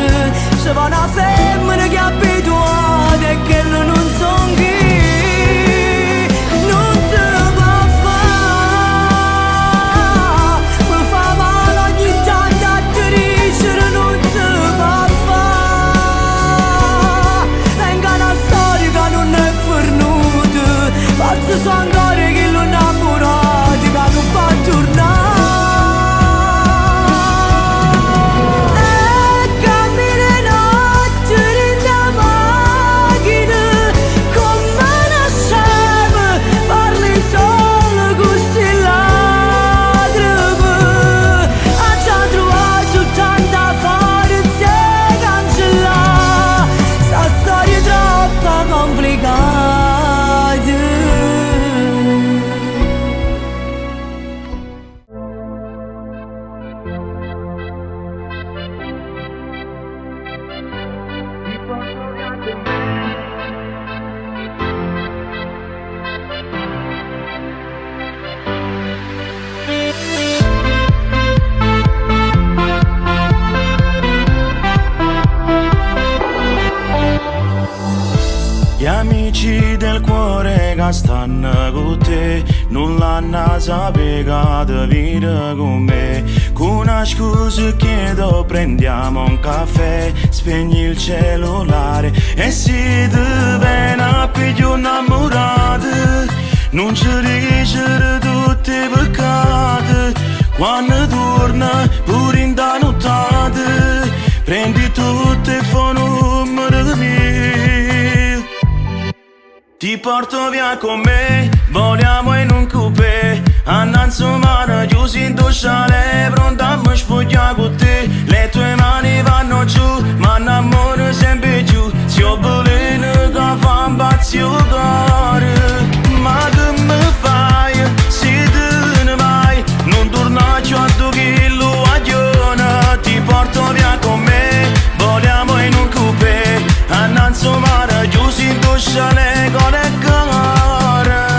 C'è una femmina che è abituata e che non so chi. Non si può fare, mi fa male ogni tanto a crescere, non si può fare. Venga una storia che non è fernuta, forse so ancora che l'ho innamorato, che non può tornare. Gli amici del cuore che stanno con te non nulla non sapeva di venire con me. Con una scusa chiedo prendiamo un caffè, spegni il cellulare e si diventa più innamorati. Non ci dice tutti i peccati, quando torna pure in da nottata, prendi tutti e fa numero mio. Ti porto via con me, vogliamo in un coupé, annanzi mare, chiusi in docciale, pronta a mi spogliare con te. Le tue mani vanno giù, ma innamoro sempre più. Si ho bolino che fa un pazzo cuore. Ma che mi fai, se te ne vai, non torna più a 2 chilo a giorno. Ti porto via con me, vogliamo in un coupé, annanzi mare, chiusi in docciale, con le cuore.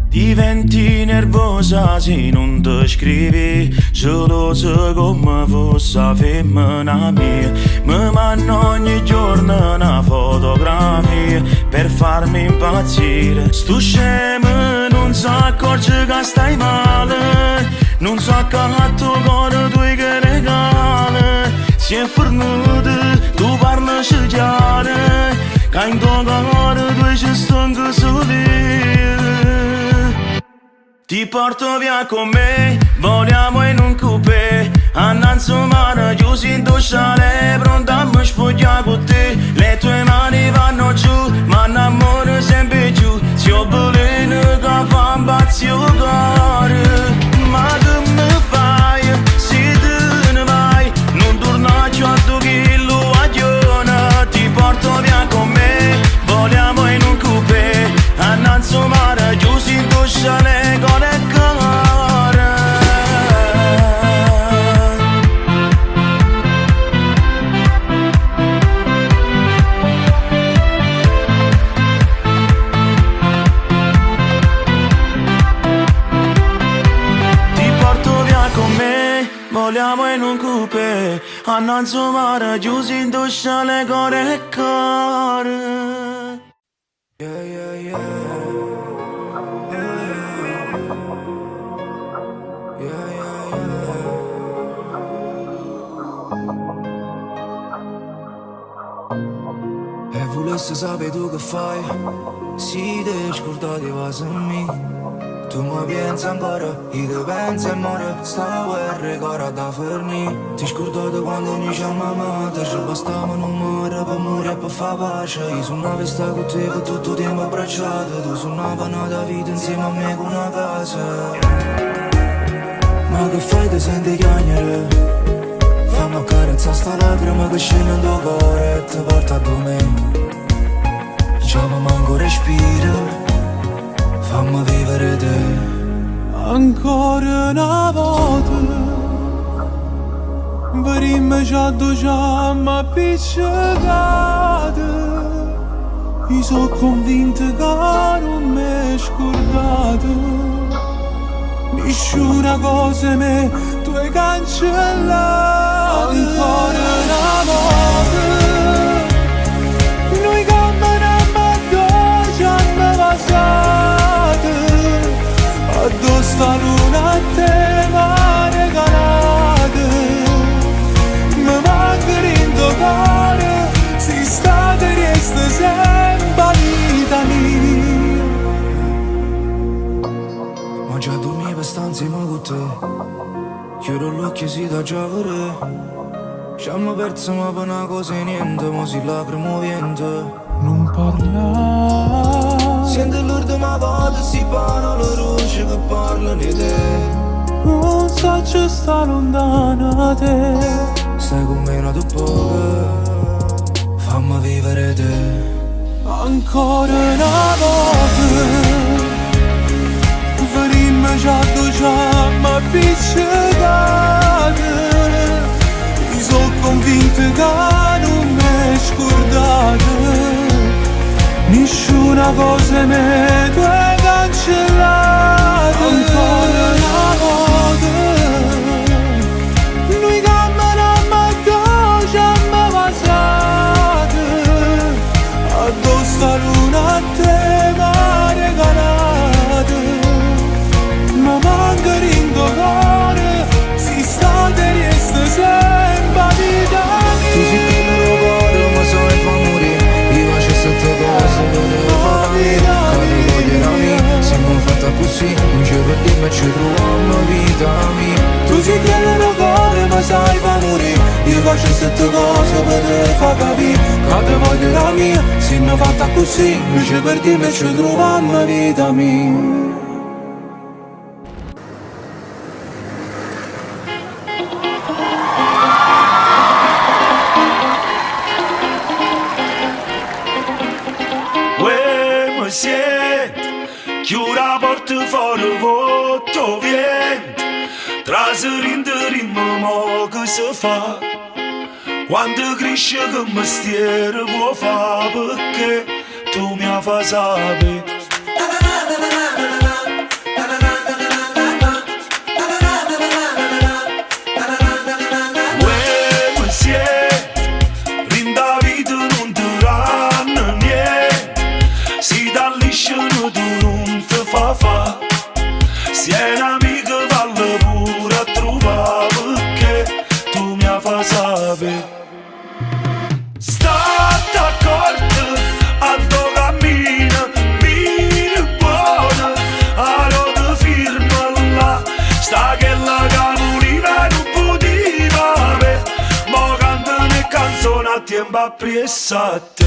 Diventi nervosa se non ti scrivi, gelosa come fosse la femmina mia. Mi mando ogni giorno una fotografia per farmi impazzire. Sto scemo non si accorge che stai male, non so che a tuo cuore tu che regala. Si è fornuto, tu parli scegliare, che in tuo cuore tu ci stanno soli. Ti porto via con me, vogliamo in un coupé, annanzi mare, chiusi in docciale, pronta a mi spogliare con te. Le tue mani vanno giù, ma innamoro sempre più. Si ho bolino che fa un pazzo cuore. Ma che mi fai, se te ne vai, non torna più a 2 chilo a giorno. Ti porto via con me, vogliamo in un coupé, annanzi mare, chiusi in docciale, con le cuore. Ti porto via con me, vogliamo in un coupé, annanzi mare, chiusi in docciale, con le cuore. Yeah, yeah, yeah. E volessi sapere tu che fai, si ti scordati vas in me. Tu mi pensi ancora, io ti penso e muore. Sta guerra cara da forni. Ti scordate quando mi chiamavate, ci bastava un amore per morire e per fare pace. Io sono una festa con te per tutto il tempo abbracciato. Tu sono una panata vita insieme a me con una casa. Ma che fai, ti senti chiagnere? Fammi accarezzare sta lacrima che scende in tuo cuore e ti porta a me. Diciamo manco respiro, fammi vivere te. Ancora una volta Verimmo già diciamo appiccicate. Io sono convinto che non mi scordate. Nessuna cosa me tu hai cancellato. Ancora una volta noi camminiamo addosso hanno passato. Addosso sta luna a te m'ha regalata. Mi manca in tuo cuore, sei stata e resta sempre vita mia. Ma già dormi per stanze ma con te. Chiudo l'occhio si da giovere. Ci hanno perso ma per una cosa e niente. Ma si lacrimo vento. Non parla. Sento l'urto ma vado si parano le luci che parlano di te. Non so ci sta lontana da te. Stai con me una dopo. Fammi vivere te. Ancora una volta Verimmo già diciamo appiccicate. Io sono convinto che non mi scordate. Nessuna cosa me tu hai cancellato. cancellate ancora una volta. Noi camminammo addosso a me passate, addosso a luna a te m'ha regalate, ma manca in tuo cuore, si sta e resta sempre vita mia. Tu sei come un cuore ma sai fa morire, io faccio sette cose che devo fare cade voglio mia, siamo fatta così, non ci perdiamo e ci troviamo vita mia. Tu sei quello cuore ma sai fa morire, io faccio sette cose per te fa capire, cade voglio la mia, siamo fatta così, non ci perdiamo e ci troviamo vita mia. Chiudi la porta fuori votto vento, traserindo ritmo mo che si fa. Quando cresce che mestiere vuoi fa, perché tu mi fai sapere. Se è un'amica vale pure a trovare, perché tu mi fai sapere. State accorto a dove cammina, mira buona, a rota firma là. Sta che la canulina non poteva avere, mo cantano e canzoni a tempo appressate.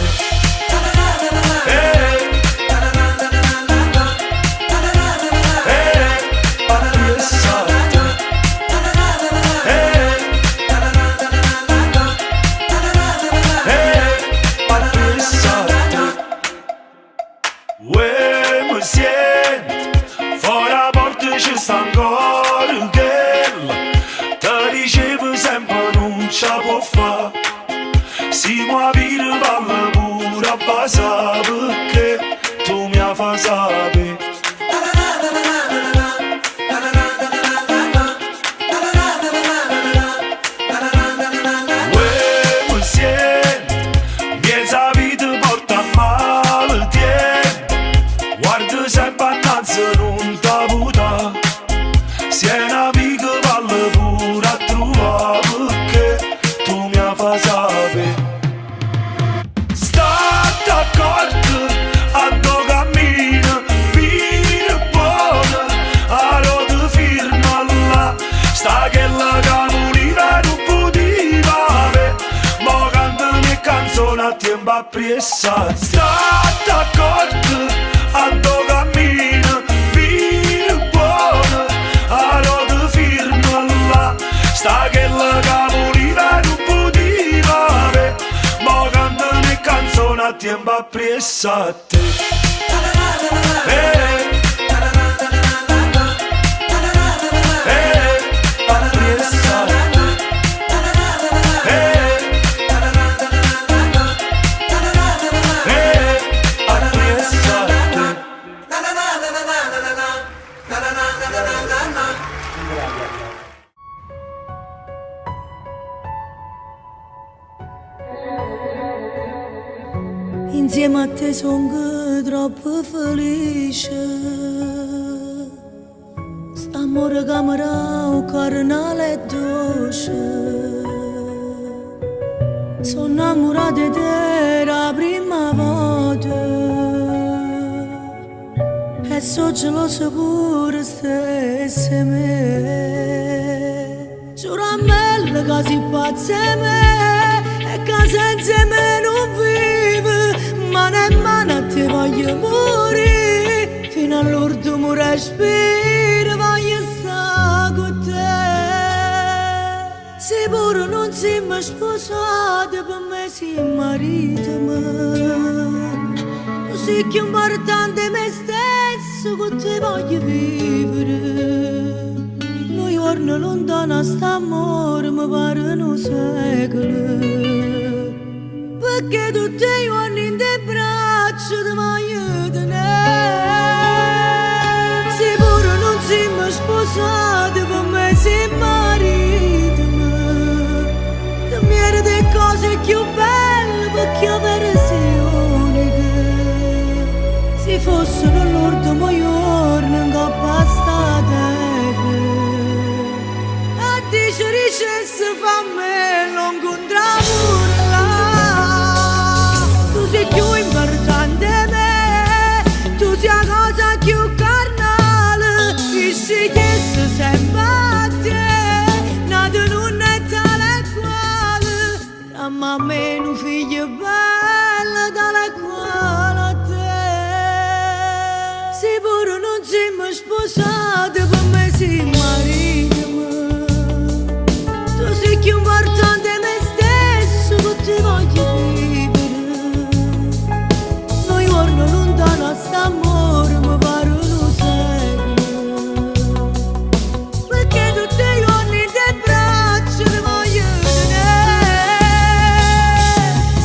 Fuori la porta ci sta ancora quella, te dicevo sempre non ce la può fa. Siamo a vivere vale pure a passare, perché tu mi fai sapere. Miezza vita porta male tempo, guarda sempre annanzi non t'ha vuta. Se è un'amica vale pure a trovare, perché tu mi fai sapere. State accorto a dove cammina, mira buona, a rota firma là. Sta che la canulina non poteva avere, mo cantano e canzoni a tempo appressate. State accorto a dove cammina, mira buona, a rota firma là. Sta che la canulina non poteva avere, mo cantano e canzoni a tempo appressate. Insieme a te sono troppo felice. Stiamo in camera o carnale e dolce. Sono innamorata di te la prima volta e so gelosa pure stessa me. Giuro a me che si pazza me e che senza me non vive, ma nemmeno a te voglio morire, fino all'ultimo respiro voglio stare con te. Se pure non siamo sposati, per me sei marito mio. Tu sei più importante me stesso, con te voglio vivere. Noi giorni lontano a st'amore mi pare un secolo, perché tutti i giorni in te braccia ti voglio tenere. sposato per me sei marito mio. Ti mieri le cose più belle perché avere sei unica. Se fossero l'ultimo giorno che basta te, a te ci ricesse fa me non incontravo là. Tu sei più importante di me, tu sei la cosa più carnale, e se chiesi sempre a te, nato non è tale quale, la mamma è un figlio bello tale quale a te. Se pure non siamo sposati, per me sei marito mio. Tu sei più importante di me stesso, che ti voglio vivere. Noi giorni lontano a st'amore mi pare un secolo, perché tutti i giorni te braccia ti voglio tenere.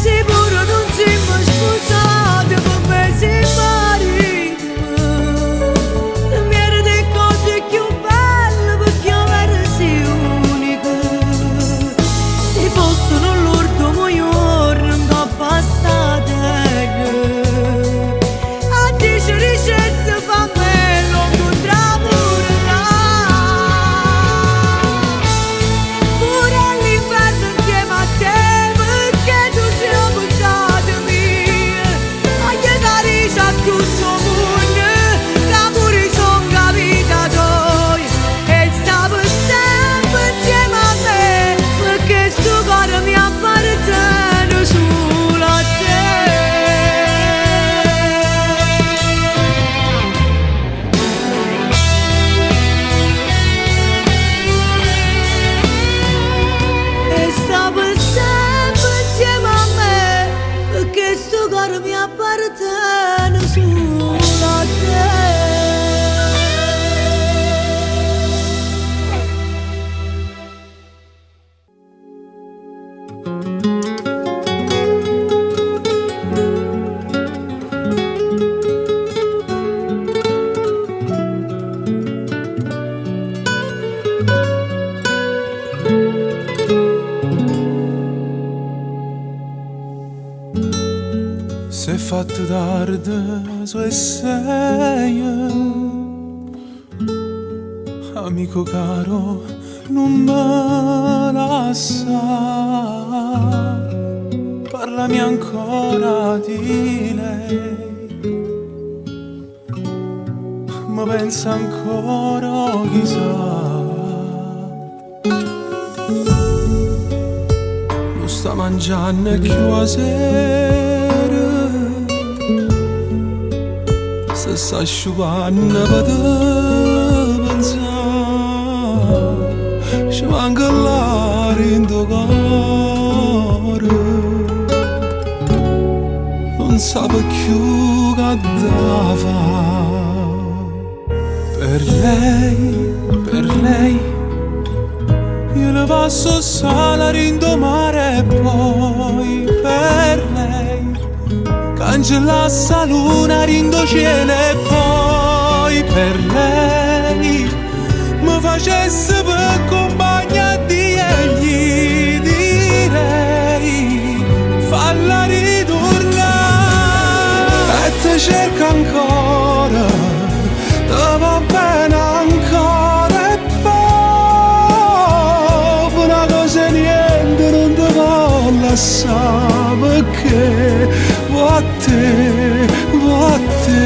Se pure non siamo sposati, per me sei marito mio. Ti mieri le cose più belle perché avere sei unica. Se fossero l'ultimo giorno che basta te, a te ci ricette fa me non incontravo là. Pure all'inferno insieme a te, perché tu sei la portata mia. Aiutare a tutto il mondo, che pure son capita tua, e stavo sempre insieme a me, perché sto cuore mi appartiene solo a te. E stavo sempre insieme a me, perché sto cuore mi appartiene solo a te. Se è fatto tardi, so e sei, amico caro, non me lascia. Parlami ancora di lei, ma pensa ancora chissà. Lo sta mangiando più a sera, se sta asciugando per te pensare. Ci manca l'aria in tuo cuore, non sape più che da fare. Per lei io le passo sala rindomare, e poi per lei cancellasse la luna rindo cielo, e poi per lei mi facesse per compagnia di egli, direi falla ritornare. E te cerca ancora, te va bene ancora, e poi una cosa e niente non te può lasciare, perché vuoi a te, vuoi a te.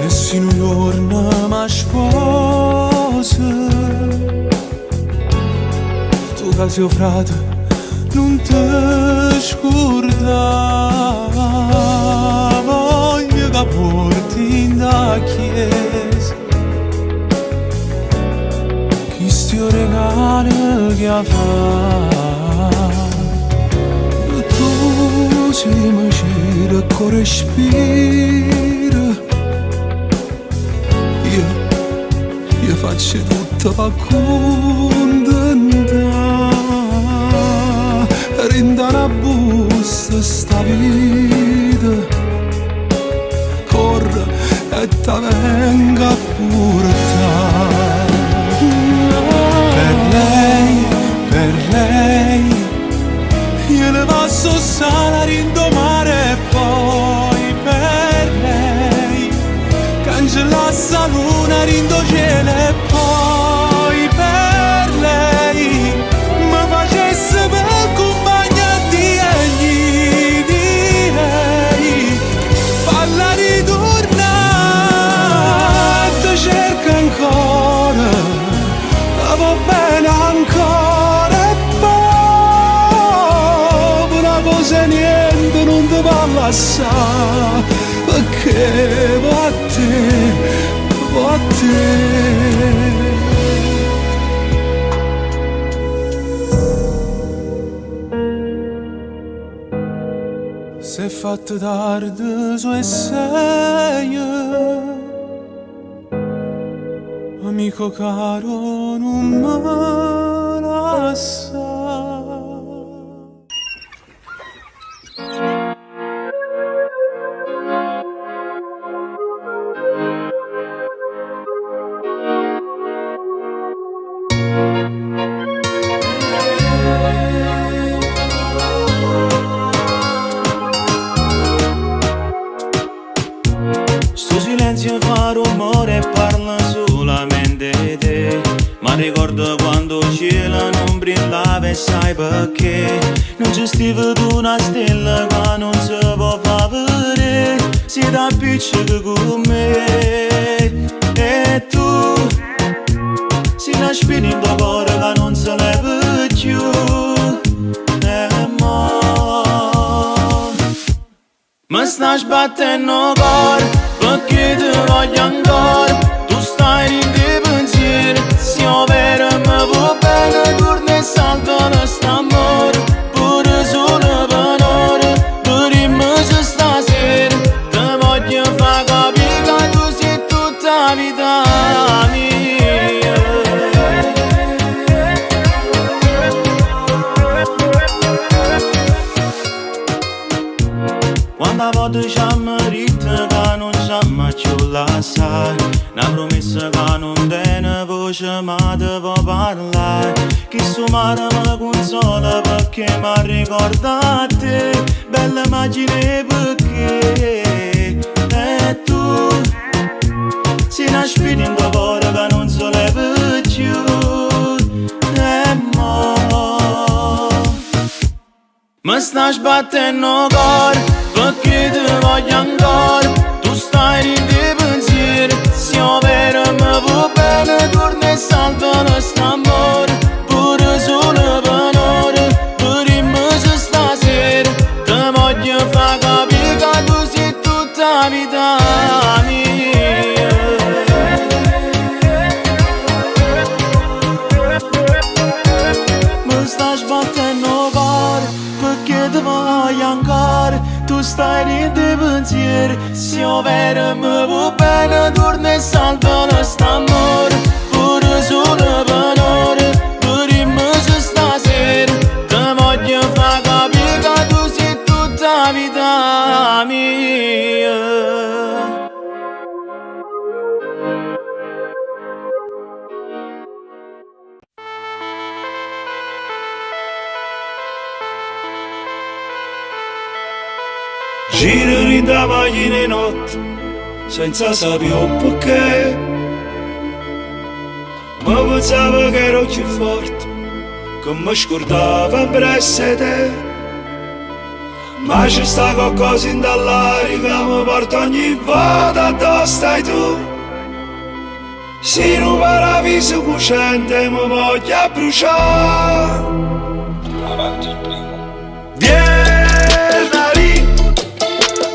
E se un giorno mi sposi, tu che sei frate non ti scordare. Voglio che porti in da chiesa questo regalo che ha fatto. Tu sei mi gira con respiro, io faccio tutto per contentare. Rinda una busta sta sala rindomare e poi per lei cangellasse la luna rindo cielo e poi per lei mi facesse per compagnia di lei falla ritornare ti cerca ancora va bene ancora e poi una cosa niente non ti va lasciare perché va a te, va a te. Se è fatto tardi su e sei amico caro non me lascia. Sto silenzio fa rumore e parla solamente di te. Ma ricordo quando il cielo non brillava e sai perché. Non ci stiva tu una stella che non si può far vedere. Si da piccolo con me. E tu si nasce in tuo cuore che non se leva più. Mi sta sbattendo cuore perché ti voglio ancora. Tu stai in dei pensieri. Se io vero mi vuoi bene torna e salva quest'amore. Pure solo per ora dormici stasera. Ti voglio far capire che tu sei tutta la vita mia. Quando a volte ci ammerita che non ci più lasciare. Una promessa che non tiene voce ma devo parlare. Che su mare mi consola perché mi ricorda a te. Bella immagine perché. E tu si nasce in tuo cuore che non si leva più. E mo mi sta sbattendo cuore perché ti voglio ancora. Tu stai in dei pensieri. Se io vero mi vuoi bene torna e salva quest'amore. Pure solo per ora dormici stasera. Ti voglio far capire che tu sei tutta la vita mia. Mi sta sbattendo cuore perché ti voglio ancora. Tu stai in dei pensieri. Se io vero mi vuoi bene torna e salva quest'amore. Pure solo per ora dormici stasera. Ti voglio far capire che tu sei tutta la vita mia. Giro in da macchina in notte senza sapere perché. Ma pensavo che ero più forte, che mi scordava presso te. Ma c'è sta qualcosa in dall'aria che mi porta ogni volta dove stai tu. Se non paradiso cucente mi voglio bruciare. Avanti il primo. Vieni,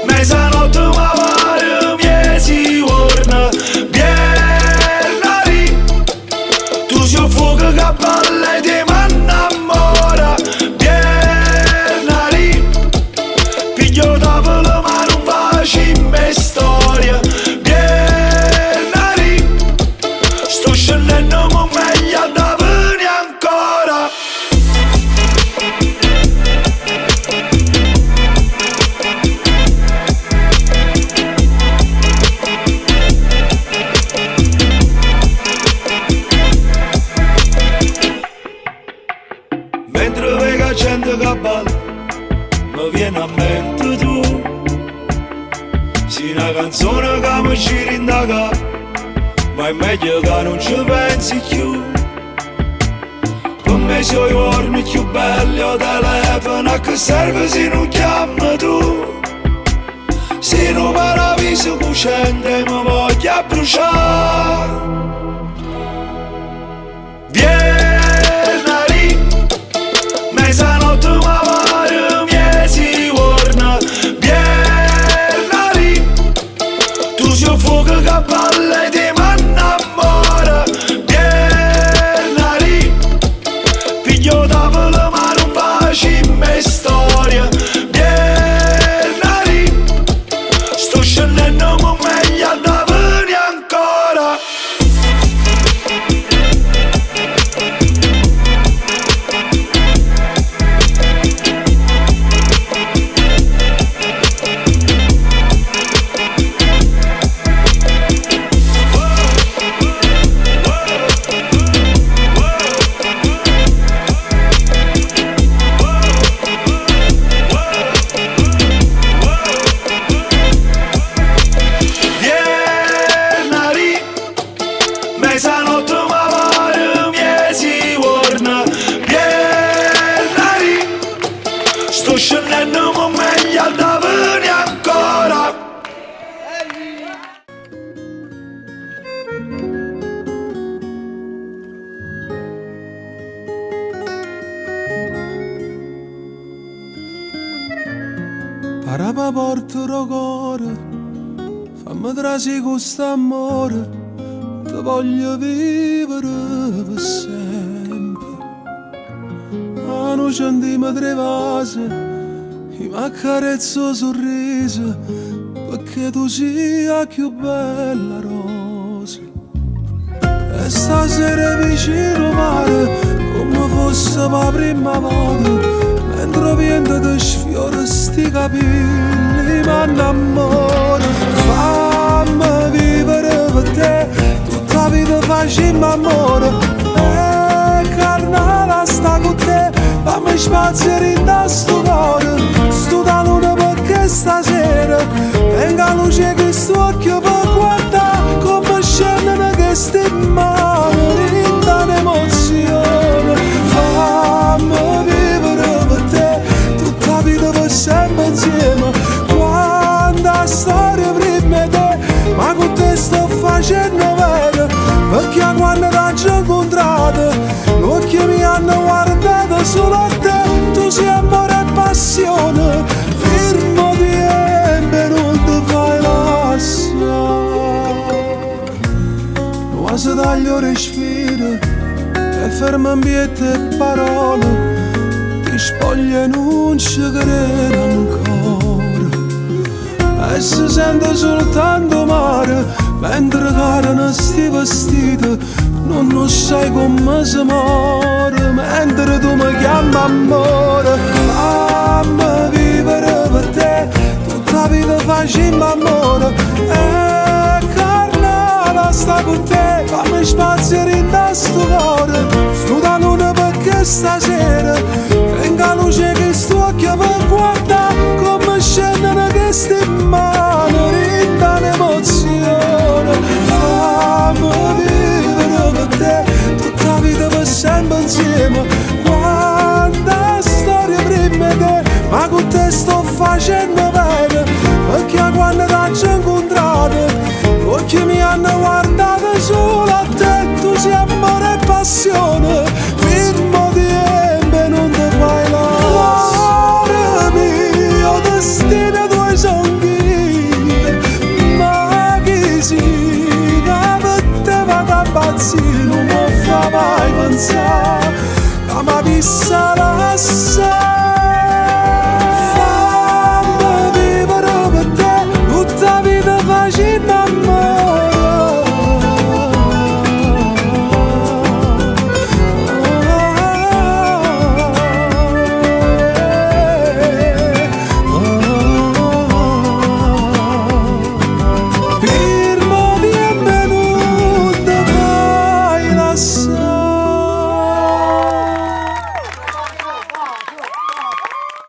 mezzanotte ma pare miezi giorni. Vieni, tu sei un fuoco che balle di mi innamora. Vieni, piglio tavola ma non facciamo storia. Vieni, sto scendendo ma meglio da venire ancora. mi viene a mente tu. Sì, una canzone che mi ci rindaga, ma è meglio che non ci pensi più. Per me sono i giorni più belli o telefono, a che serve se non chiami tu? Se non paradiso cucente mi voglio bruciare. Vieni, mezzanotte mi pare miezi giorni. Vieni, tu sei un fuoco che balle di m'annamora. Vieni, piglio tavola ma non baci in me storia. Vieni, sto scendendo ma meglio da venire ancora. Mezzanotte mi pare miezi giorni. Vieni, sto scendendo ma meglio da venire ancora. Parapa porto cuore, fammi trasi con st'amore, ti voglio vivere per sempre. Ma non scendiamo tre vasi, mi accarezzo sorriso, perché tu sia più bella rosa. E stasera vicino mare, come fosse la prima volta, mentre vento ti sfiora sti capelli, ma innamoro. Fammi vivere per te, tutta la vita facciamo amore. E carnale sta con te, fammi spazio rinda sto cuore. Sto da luna perché stasera venga luce che sto occhio per guardare come scendono queste mani, rinda l'emozione. Fammi vivere per te, tutta la vita per sempre insieme. Quanta storia prima te, ma con te sto facendo vero. Perché quando ti ho incontrato, gli occhi mi hanno guardato solo a te. Tu sei amore e passione, firmo di embe, non ti fai lasciare. Quasi taglio respiro e fermo ambiente e parole, ti spoglio e non ci credo ancora. E si sente soltanto mare, mentre cadono sti vestiti, non sai come si muore, mentre tu mi chiami amore. Fammi vivere per te, tutta la vita facciamo amore. E carnale sta con te, fammi spazio rinda sto cuore. Sto da luna perché stasera venga luce che sto occhio per guardare come scendono queste mani, rinda l'emozione. Fammi vivere per te, tutta la vita per sempre insieme. Quanta storia prima te, ma con te sto facendo bene. Perché quando ti ho incontrato, gli occhi mi hanno guardato solo a te. Tu sei amore e passione, firmo di embe, non ti fai lasciare. Mio destino tuoi songhi, ma chi si che per te vado a pazzire, non mi fa mai pensare. Ma vissa la